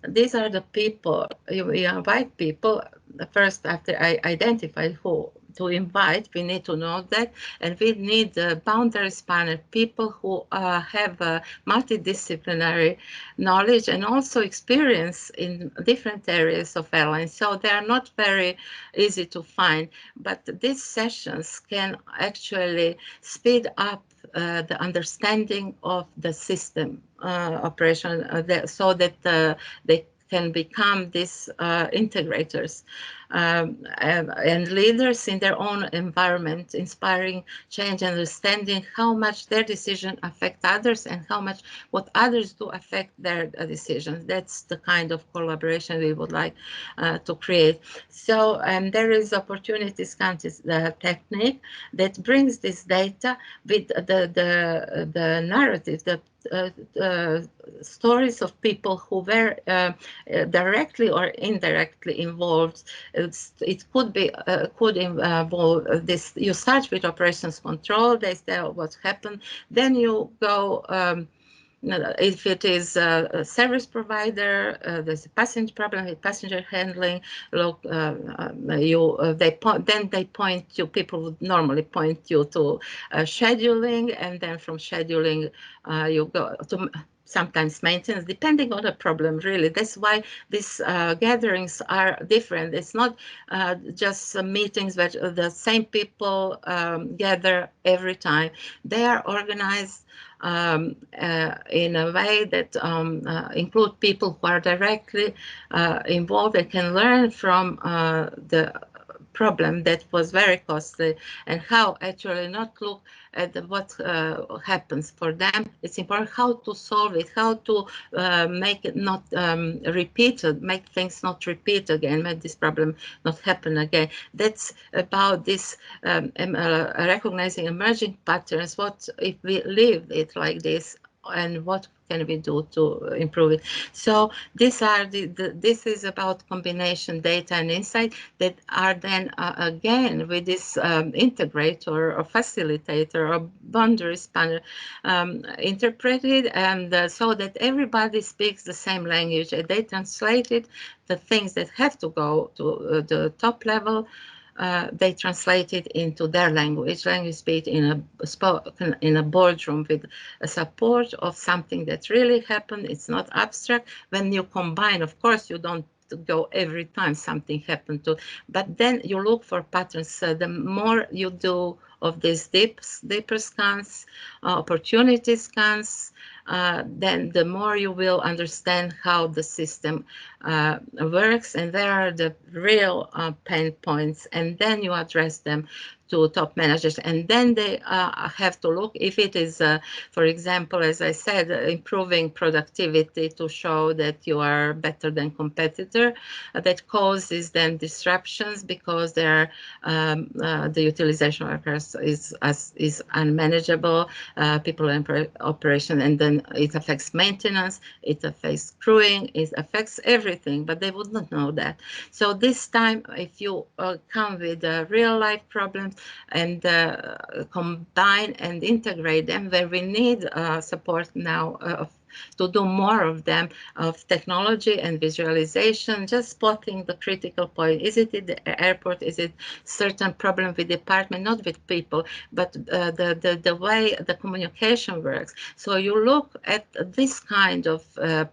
These are the people, you invite people. First, after I identify who to invite, we need to know that, and we need boundary spanner, people who have multidisciplinary knowledge and also experience in different areas of airlines. So they are not very easy to find, but these sessions can actually speed up the understanding of the system operation, so that they can become these integrators and leaders in their own environment, inspiring change, understanding how much their decision affect others and how much what others do affect their decisions. That's the kind of collaboration we would like to create. So there is opportunities technique that brings this data with the narrative, the stories of people who were directly or indirectly involved. It could be could involve this. You start with operations control. They tell what happened. Then you go. If it is a service provider, there's a passenger problem with passenger handling. Look, then they point you. People would normally point you to scheduling, and then from scheduling you go to sometimes maintenance, depending on the problem, really. That's why these gatherings are different. It's not just meetings where the same people gather every time. They are organized in a way that include people who are directly involved and can learn from the problem that was very costly, and how actually not look at what happens for them. It's important how to solve it, how to make it not repeated, make things not repeat again, make this problem not happen again. That's about this recognizing emerging patterns. What if we leave it like this and what can we do to improve it. So these are this is about combination data and insight that are then again with this integrator or facilitator or boundary spanner interpreted, and so that everybody speaks the same language. They translated the things that have to go to the top level. They translate it into their language speak in a boardroom with a support of something that really happened. It's not abstract. When you combine, of course, you don't go every time something happened to, but then you look for patterns. The more you do of these deeper scans, opportunity scans, then the more you will understand how the system works, and there are the real pain points, and then you address them to top managers, and then they have to look if it is, for example, as I said, improving productivity to show that you are better than competitor, that causes then disruptions because there the utilization workers is unmanageable, people in operation, and then it affects maintenance, it affects crewing, it affects everything, but they would not know that. So this time, if you come with real life problems and combine and integrate them, where we need support now to do more of them, of technology and visualization, just spotting the critical point. Is it at the airport? Is it certain problem with department, not with people, but the way the communication works? So you look at this kind of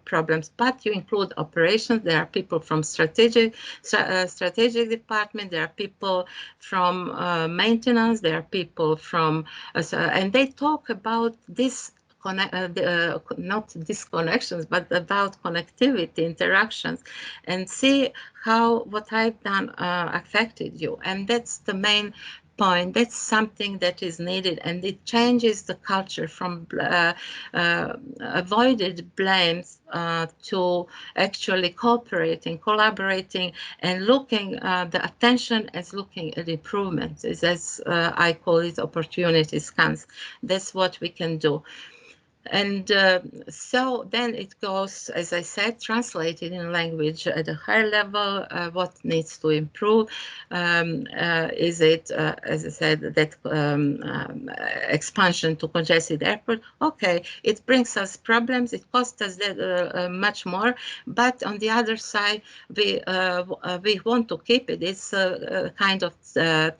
problems, but you include operations. There are people from strategic department. There are people from maintenance. There are people from, and they talk about this not disconnections, but about connectivity, interactions, and see how what I've done affected you. And that's the main point. That's something that is needed, and it changes the culture from avoided blames to actually cooperating, collaborating, and looking the attention as looking at improvements. Is as I call it opportunity scans. That's what we can do. And so then it goes, as I said, translated in language at a higher level, what needs to improve. Is it, as I said, that expansion to congested airport? Okay, it brings us problems, it costs us much more, but on the other side, we want to keep it. It's a kind of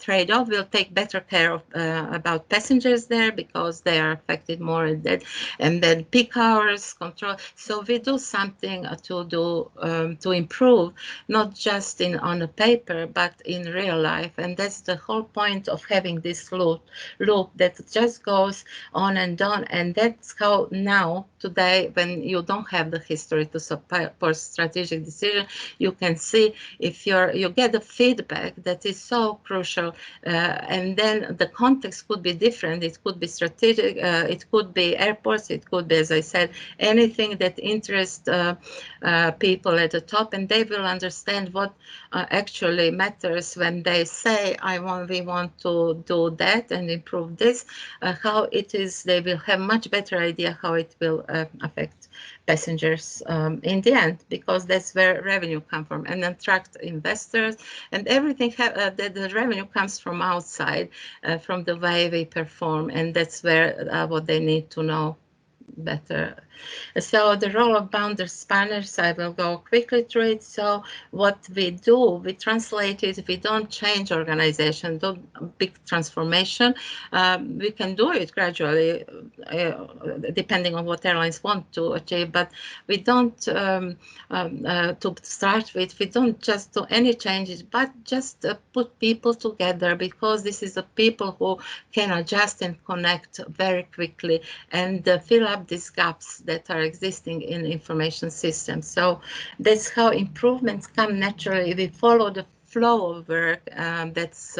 trade-off. We'll take better care of about passengers there because they are affected more and that. And then peak hours control. So we do something to improve, not just on a paper, but in real life. And that's the whole point of having this loop that just goes on and on. And that's how now, today, when you don't have the history to support strategic decision, you can see if you get the feedback that is so crucial. And then the context could be different. It could be strategic. It could be airports. It could be, as I said, anything that interests people at the top, and they will understand what actually matters when they say, we want to do that and improve this, how it is. They will have much better idea how it will affect passengers in the end, because that's where revenue comes from, and attract investors, and everything the revenue comes from outside, from the way we perform, and that's where what they need to know better. So the role of boundary spanners, I will go quickly through it. So what we do, we translate it. We don't change organization, do big transformation. We can do it gradually, depending on what airlines want to achieve, but we don't, to start with, we don't just do any changes, but just put people together, because this is the people who can adjust and connect very quickly and fill up these gaps that are existing in information systems. So that's how improvements come naturally. We follow the flow of work. That's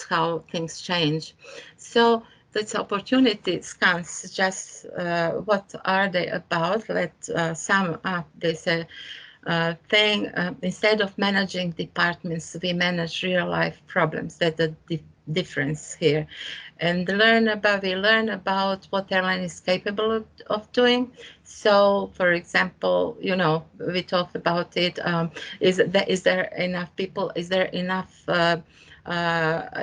how things change. So that's opportunity scans. Just what are they about? Let's sum up. They say instead of managing departments, we manage real life problems that the difference here. And we learn about what airline is capable of doing. So, for example, we talked about it. Is there enough people? Is there enough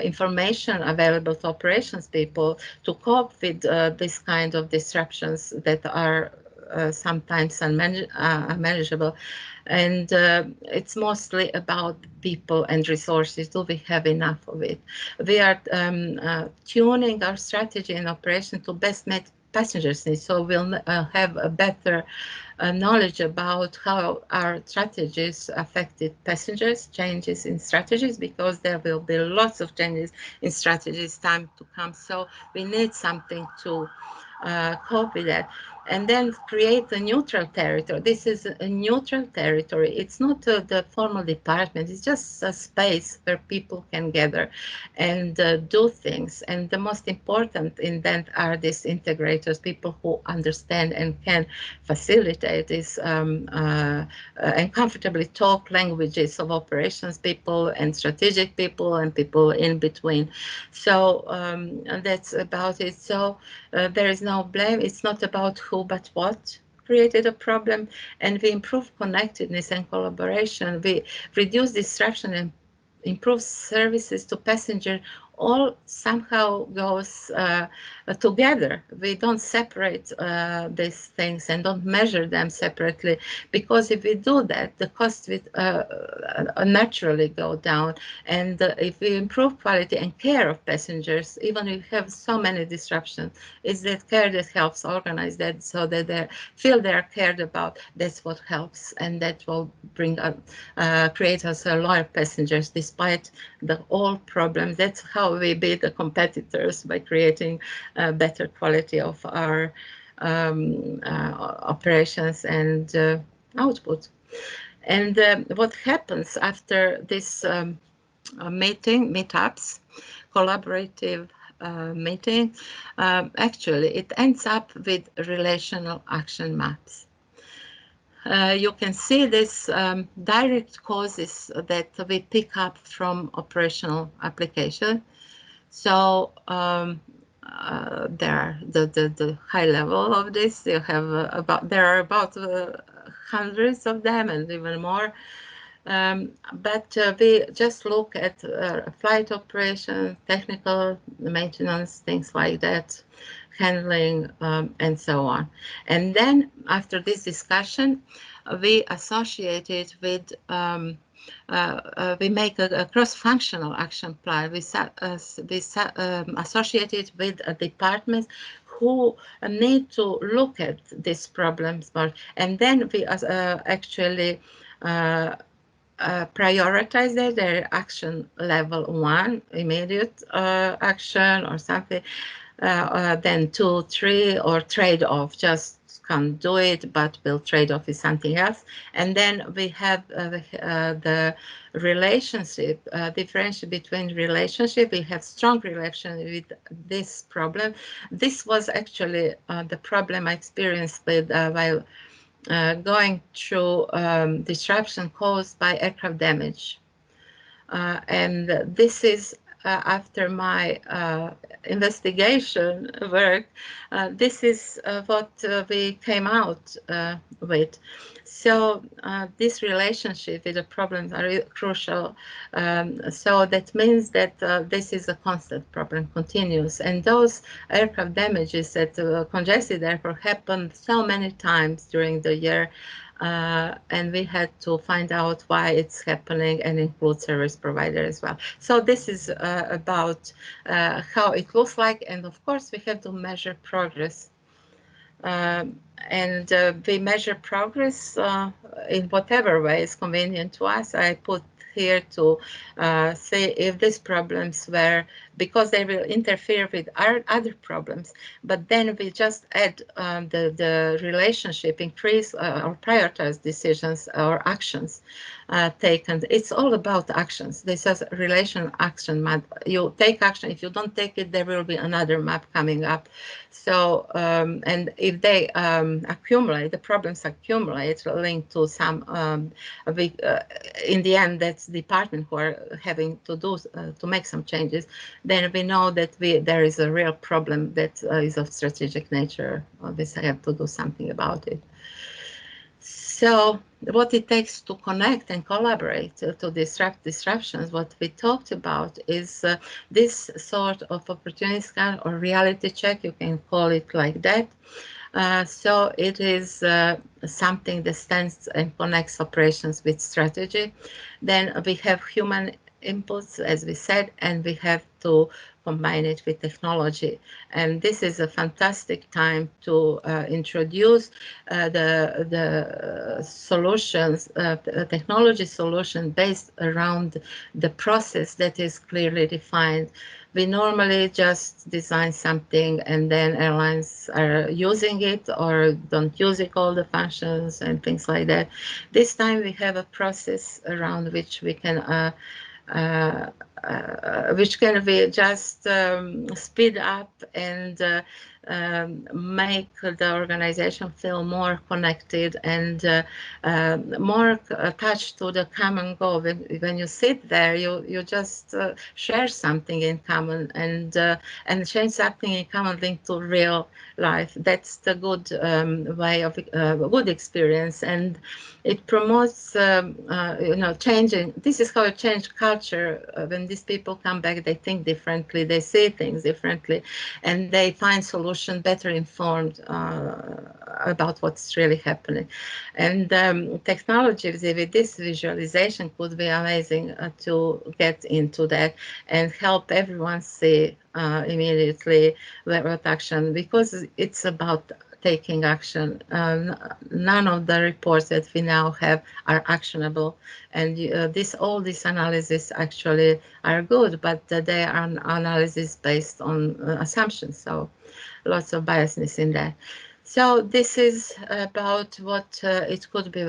information available to operations people to cope with this kind of disruptions that are sometimes unmanageable? And it's mostly about people and resources. Do we have enough of it? We are tuning our strategy and operation to best meet passengers' needs, so we'll have a better knowledge about how our strategies affected passengers, changes in strategies, because there will be lots of changes in strategies time to come. So we need something to cope with that. And then create a neutral territory. This is a neutral territory. It's not the formal department. It's just a space where people can gather and do things. And the most important in that are these integrators, people who understand and can facilitate this and comfortably talk languages of operations people and strategic people and people in between. So and that's about it. So there is no blame. It's not about who but what created a problem, and we improve connectedness and collaboration. We reduce disruption and improve services to passenger. All somehow goes together. We don't separate these things and don't measure them separately, because if we do that, the cost will naturally go down. And if we improve quality and care of passengers, even if we have so many disruptions, it's that care that helps organize that, so that they feel they are cared about. That's what helps, and that will bring create us loyal passengers despite all problems. That's how we beat the competitors, by creating better quality of our operations and output. And what happens after this meetups, collaborative meeting, actually it ends up with relational action maps. You can see this direct causes that we pick up from operational application. So there are the high level of this. You have there are about hundreds of them and even more. But we just look at flight operation, technical maintenance, things like that, handling, and so on. And then after this discussion, we associate it with we make a cross-functional action plan. We associate it with a department who need to look at these problems more. And then we actually prioritize their action level 1, immediate action or something, then 2, 3, or trade-off, just can't do it, but we'll trade off with something else. And then we have the relationship, differentiation between relationship. We have strong relation with this problem. This was actually the problem I experienced with while going through disruption caused by aircraft damage. And this is after my investigation work, this is what we came out with. So this relationship with the problems are crucial. So that means that this is a constant problem, continuous. And those aircraft damages at congested airport happened so many times during the year. And we had to find out why it's happening and include service provider as well. So this is about how it looks like, and of course we have to measure progress. And we measure progress in whatever way is convenient to us. I put here to say if these problems were, because they will interfere with our other problems, but then we just add the relationship, increase or prioritize decisions or actions taken. It's all about actions. This is relation action map. You take action. If you don't take it, there will be another map coming up. So, and if they accumulate, the problems accumulate linked to some, in the end, that's the department who are having to do, to make some changes. then we know that there is a real problem that is of strategic nature. Obviously, I have to do something about it. So what it takes to connect and collaborate to disrupt disruptions, what we talked about is this sort of opportunity scan or reality check, you can call it like that. So it is something that stands and connects operations with strategy. Then we have human inputs, as we said, and we have to combine it with technology. And this is a fantastic time to introduce the solutions, technology solution based around the process that is clearly defined. We normally just design something and then airlines are using it or don't use it, all the functions and things like that. This time we have a process around which we can which can be just speed up and make the organization feel more connected and more attached to the common goal. When you sit there, you just share something in common and change something in common linked to real life. That's the good way of good experience, and it promotes changing. This is how you change culture. When these people come back, they think differently, they see things differently, and they find solutions better informed about what's really happening. And technology with this visualization could be amazing to get into that and help everyone see immediately what action, because it's about taking action. None of the reports that we now have are actionable, and all these analyses actually are good, but they are analysis based on assumptions, so lots of biasness in that. So this is about what it could be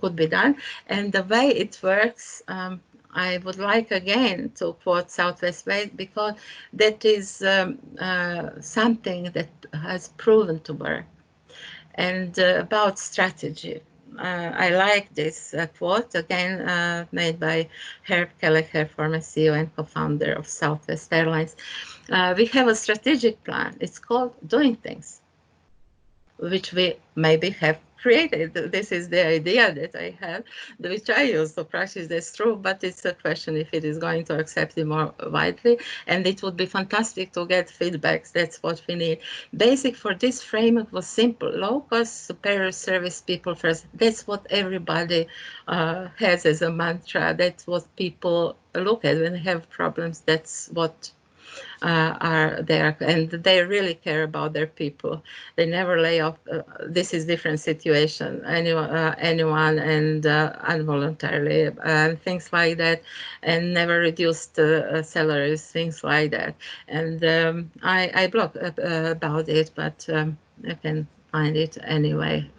could be done, and the way it works. I would like again to quote Southwest Way, because that is something that has proven to work. And about strategy, I like this quote, again made by Herb Kelleher, former CEO and co-founder of Southwest Airlines. We have a strategic plan. It's called Doing Things, which we maybe have created. This is the idea that I have, which I use to practice. That's true, but it's a question if it is going to accept it more widely, and it would be fantastic to get feedbacks. That's what we need. Basic for this framework was simple: low cost, superior service, people first. That's what everybody has as a mantra. That's what people look at when they have problems. That's what are there, and they really care about their people. They never lay off. This is different situation. Anyone and involuntarily things like that, and never reduced salaries, things like that. And I blog about it, but you can find it anyway.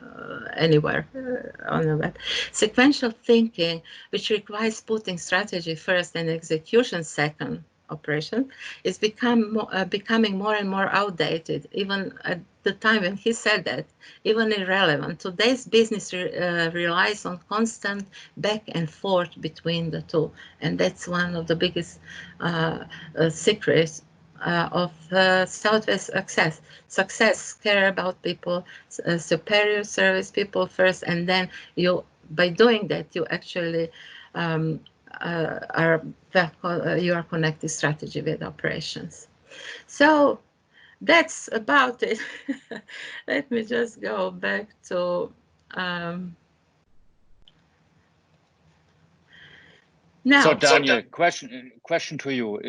Anywhere on the web. Sequential thinking, which requires putting strategy first and execution second, operation, is becoming more and more outdated. Even at the time when he said that, even irrelevant. Today's business relies on constant back and forth between the two, and that's one of the biggest secrets of Southwest success. Care about people, superior service, people first, and then by doing that you actually you are connected strategy with operations. So that's about it. Let me just go back to now. So Daniel, question to you.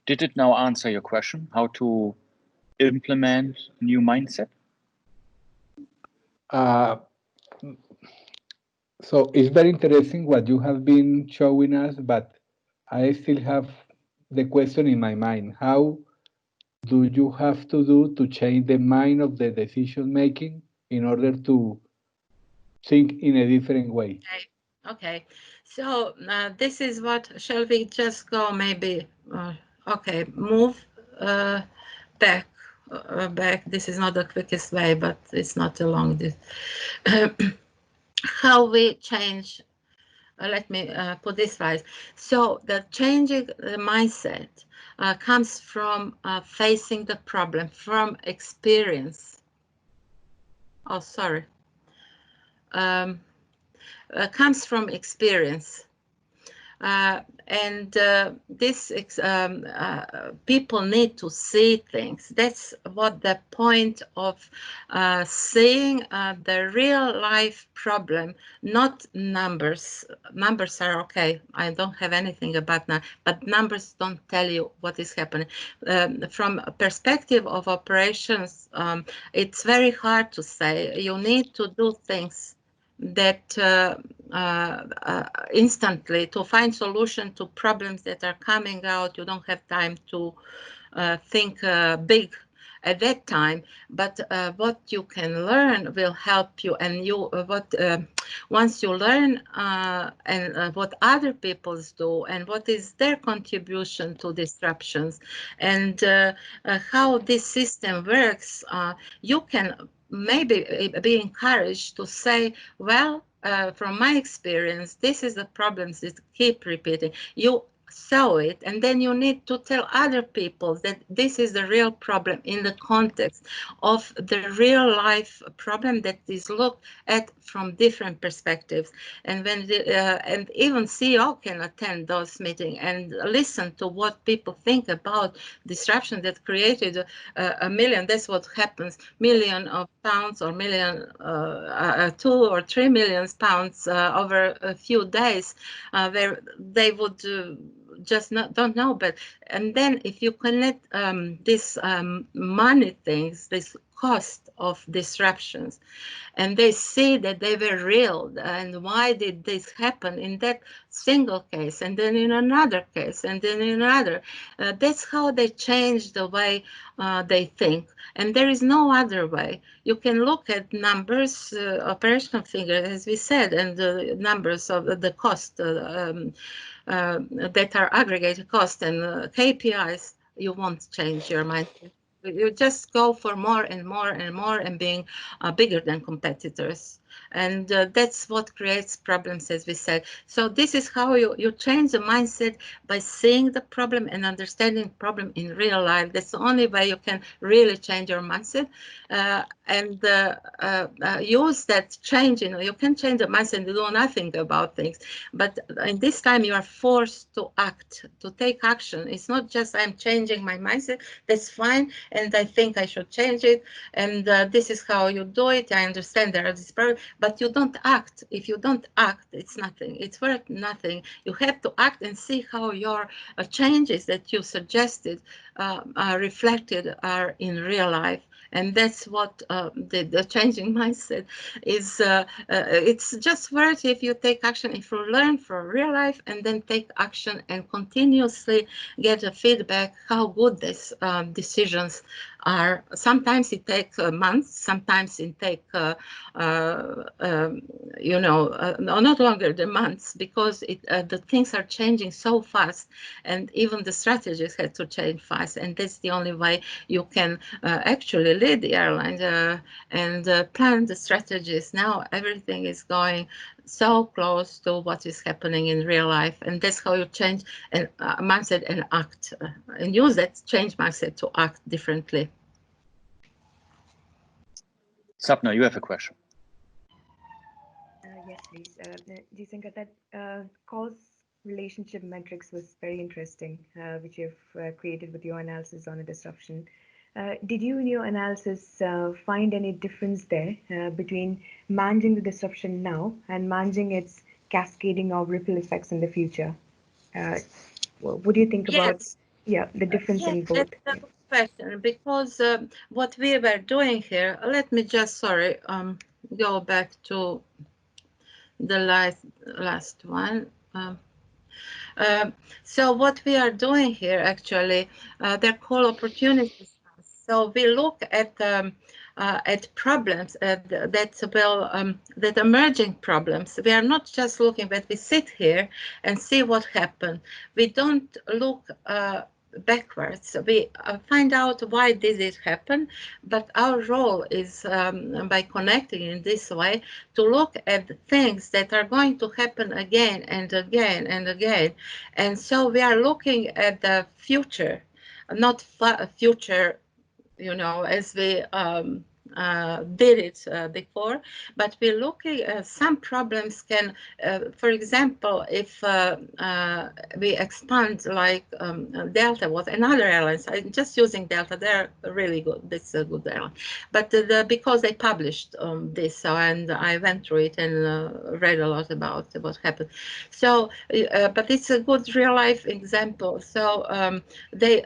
Did it now answer your question, how to implement a new mindset? So it's very interesting what you have been showing us, but I still have the question in my mind. How do you have to do to change the mind of the decision making in order to think in a different way? Okay. So this is what, shall we just go maybe, okay, move back. This is not the quickest way, but it's not a long. How we change let me put this right. So the changing the mindset comes from facing the problem, from experience. Oh, sorry. Comes from experience. And this people need to see things. That's what the point of seeing the real life problem, not numbers. Numbers are okay. I don't have anything about that, but numbers don't tell you what is happening. From a perspective of operations, it's very hard to say. You need to do things that instantly to find solution to problems that are coming out. You don't have time to think big at that time, but what you can learn will help you. And you once you learn and what other peoples do and what is their contribution to disruptions and how this system works, you can maybe be encouraged to say, well, from my experience, this is the problems that keep repeating. You saw it, and then you need to tell other people that this is the real problem in the context of the real life problem that is looked at from different perspectives. And when and even CEO can attend those meetings and listen to what people think about disruption that created a million. That's what happens. Million of pounds or million, 2 or 3 million pounds over a few days, where they would just don't know. But and then if you connect this money things, this cost of disruptions, and they see that they were real, and why did this happen in that single case, and then in another case, and then in another, that's how they change the way they think. And there is no other way. You can look at numbers, operational figures, as we said, and the numbers of the cost that are aggregated cost and KPIs. You won't change your mind. You just go for more and more and more and being bigger than competitors. And that's what creates problems, as we said. So this is how you change the mindset, by seeing the problem and understanding the problem in real life. That's the only way you can really change your mindset and use that change. You can change the mindset and do nothing about things. But in this time, you are forced to act, to take action. It's not just I'm changing my mindset. That's fine. And I think I should change it. And this is how you do it. I understand there are these problems, but you don't act. If you don't act, it's nothing. It's worth nothing. You have to act and see how your changes that you suggested are reflected are in real life. And that's what the changing mindset is. It's just worth if you take action, if you learn from real life and then take action and continuously get a feedback how good these decisions are. Sometimes it takes months, sometimes it takes, not longer than months, because the things are changing so fast, and even the strategies had to change fast. And that's the only way you can actually lead the airlines and plan the strategies. Now everything is going so close to what is happening in real life, and that's how you change and mindset and act and use that change mindset to act differently. Sapna, you have a question. Yes, please. Jisenka, that cause relationship metrics was very interesting, which you've created with your analysis on a disruption. Did you, in your analysis, find any difference there between managing the disruption now and managing its cascading or ripple effects in the future? What do you think about the difference in both? That's a good question, because what we were doing here, let me just, go back to the last one. So what we are doing here, actually, they're called opportunities. So we look at problems that emerging problems. We are not just looking, but we sit here and see what happened. We don't look backwards. We find out why did it happen, but our role is by connecting in this way to look at things that are going to happen again and again and again. And so we are looking at the future, not future, you know, as we did it before, but we're looking at some problems can, for example, if we expand like Delta was another airlines, I'm just using Delta, they're really good, this is a good airline, but because they published this, so, and I went through it and read a lot about what happened. So, but it's a good real life example. So they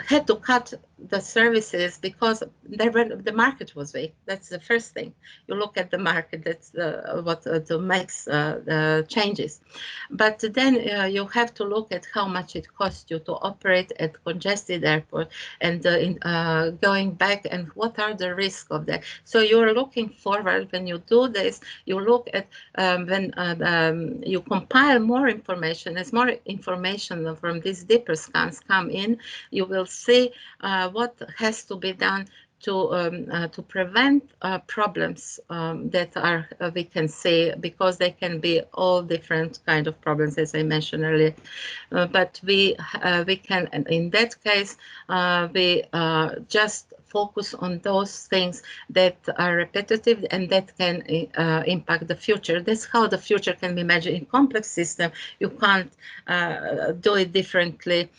had to cut the services because the market was weak. That's the first thing. You look at the market. That's what makes the changes. But then you have to look at how much it costs you to operate at congested airport and going back, and what are the risks of that. So you're looking forward when you do this. You look at when you compile more information. As more information from these deeper scans come in, you will see what has to be done to prevent problems that are we can see, because they can be all different kind of problems, as I mentioned earlier. But we can, in that case, we just focus on those things that are repetitive and that can impact the future. That's how the future can be measured. In complex system, you can't do it differently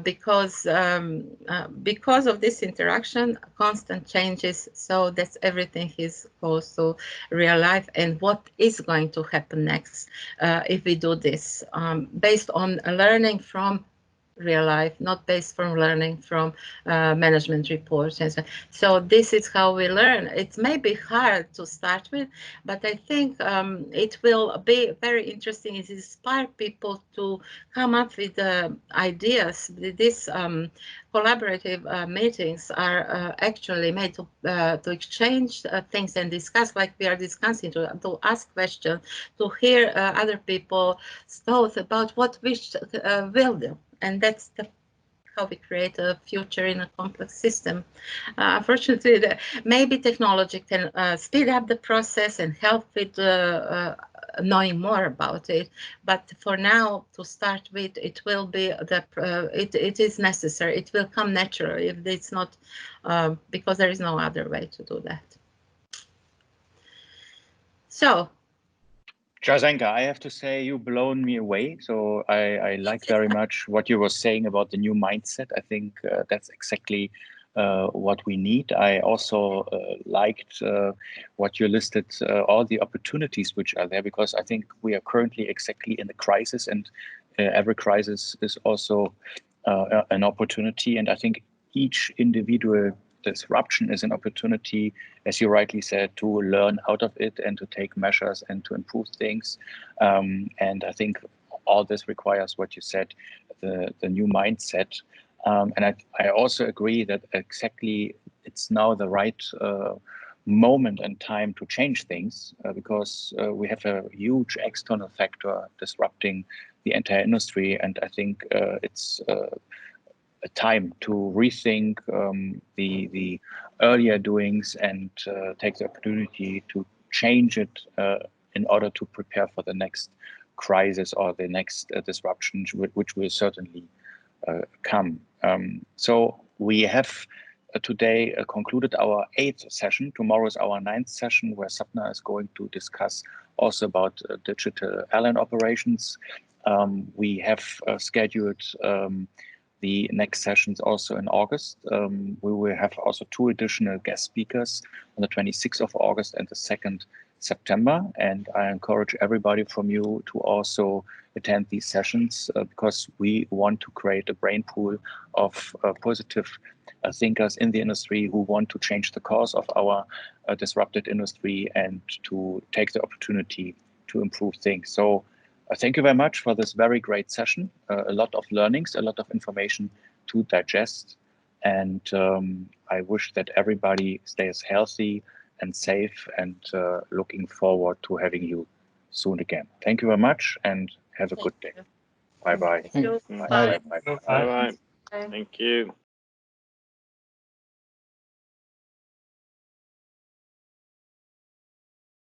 because of this interaction, constant changes. So that's everything is close to real life and what is going to happen next if we do this based on learning from real life, not based from learning from management reports. And so this is how we learn. It may be hard to start with, but I think it will be very interesting. It inspire people to come up with ideas. These collaborative meetings are actually made to exchange things and discuss, like we are discussing, to ask questions, to hear other people's thoughts about what we will do. And that's how we create a future in a complex system. Unfortunately, maybe technology can speed up the process and help with knowing more about it. But for now, to start with, it will be it is necessary. It will come naturally if it's not because there is no other way to do that. So. Jarzenka, I have to say you've blown me away. So I like very much what you were saying about the new mindset. I think that's exactly what we need. I also liked what you listed, all the opportunities which are there, because I think we are currently exactly in the crisis, and every crisis is also an opportunity. And I think each individual disruption is an opportunity, as you rightly said, to learn out of it and to take measures and to improve things. And I think all this requires what you said, the new mindset. And I also agree that exactly it's now the right moment and time to change things because we have a huge external factor disrupting the entire industry. And I think it's a time to rethink the earlier doings and take the opportunity to change it in order to prepare for the next crisis or the next disruption, which will certainly come. So we have today concluded our 8th session. Tomorrow is our 9th session, where Sapna is going to discuss also about digital airline operations. We have scheduled the next sessions also in August. We will have also 2 additional guest speakers on the 26th of August and the 2nd September. And I encourage everybody from you to also attend these sessions because we want to create a brain pool of positive thinkers in the industry who want to change the course of our disrupted industry and to take the opportunity to improve things. So thank you very much for this very great session. A lot of learnings, a lot of information to digest. And I wish that everybody stays healthy and safe, and looking forward to having you soon again. Thank you very much and have a good day. Bye-bye. Thank you. Mm. Bye. Bye bye. Thank you.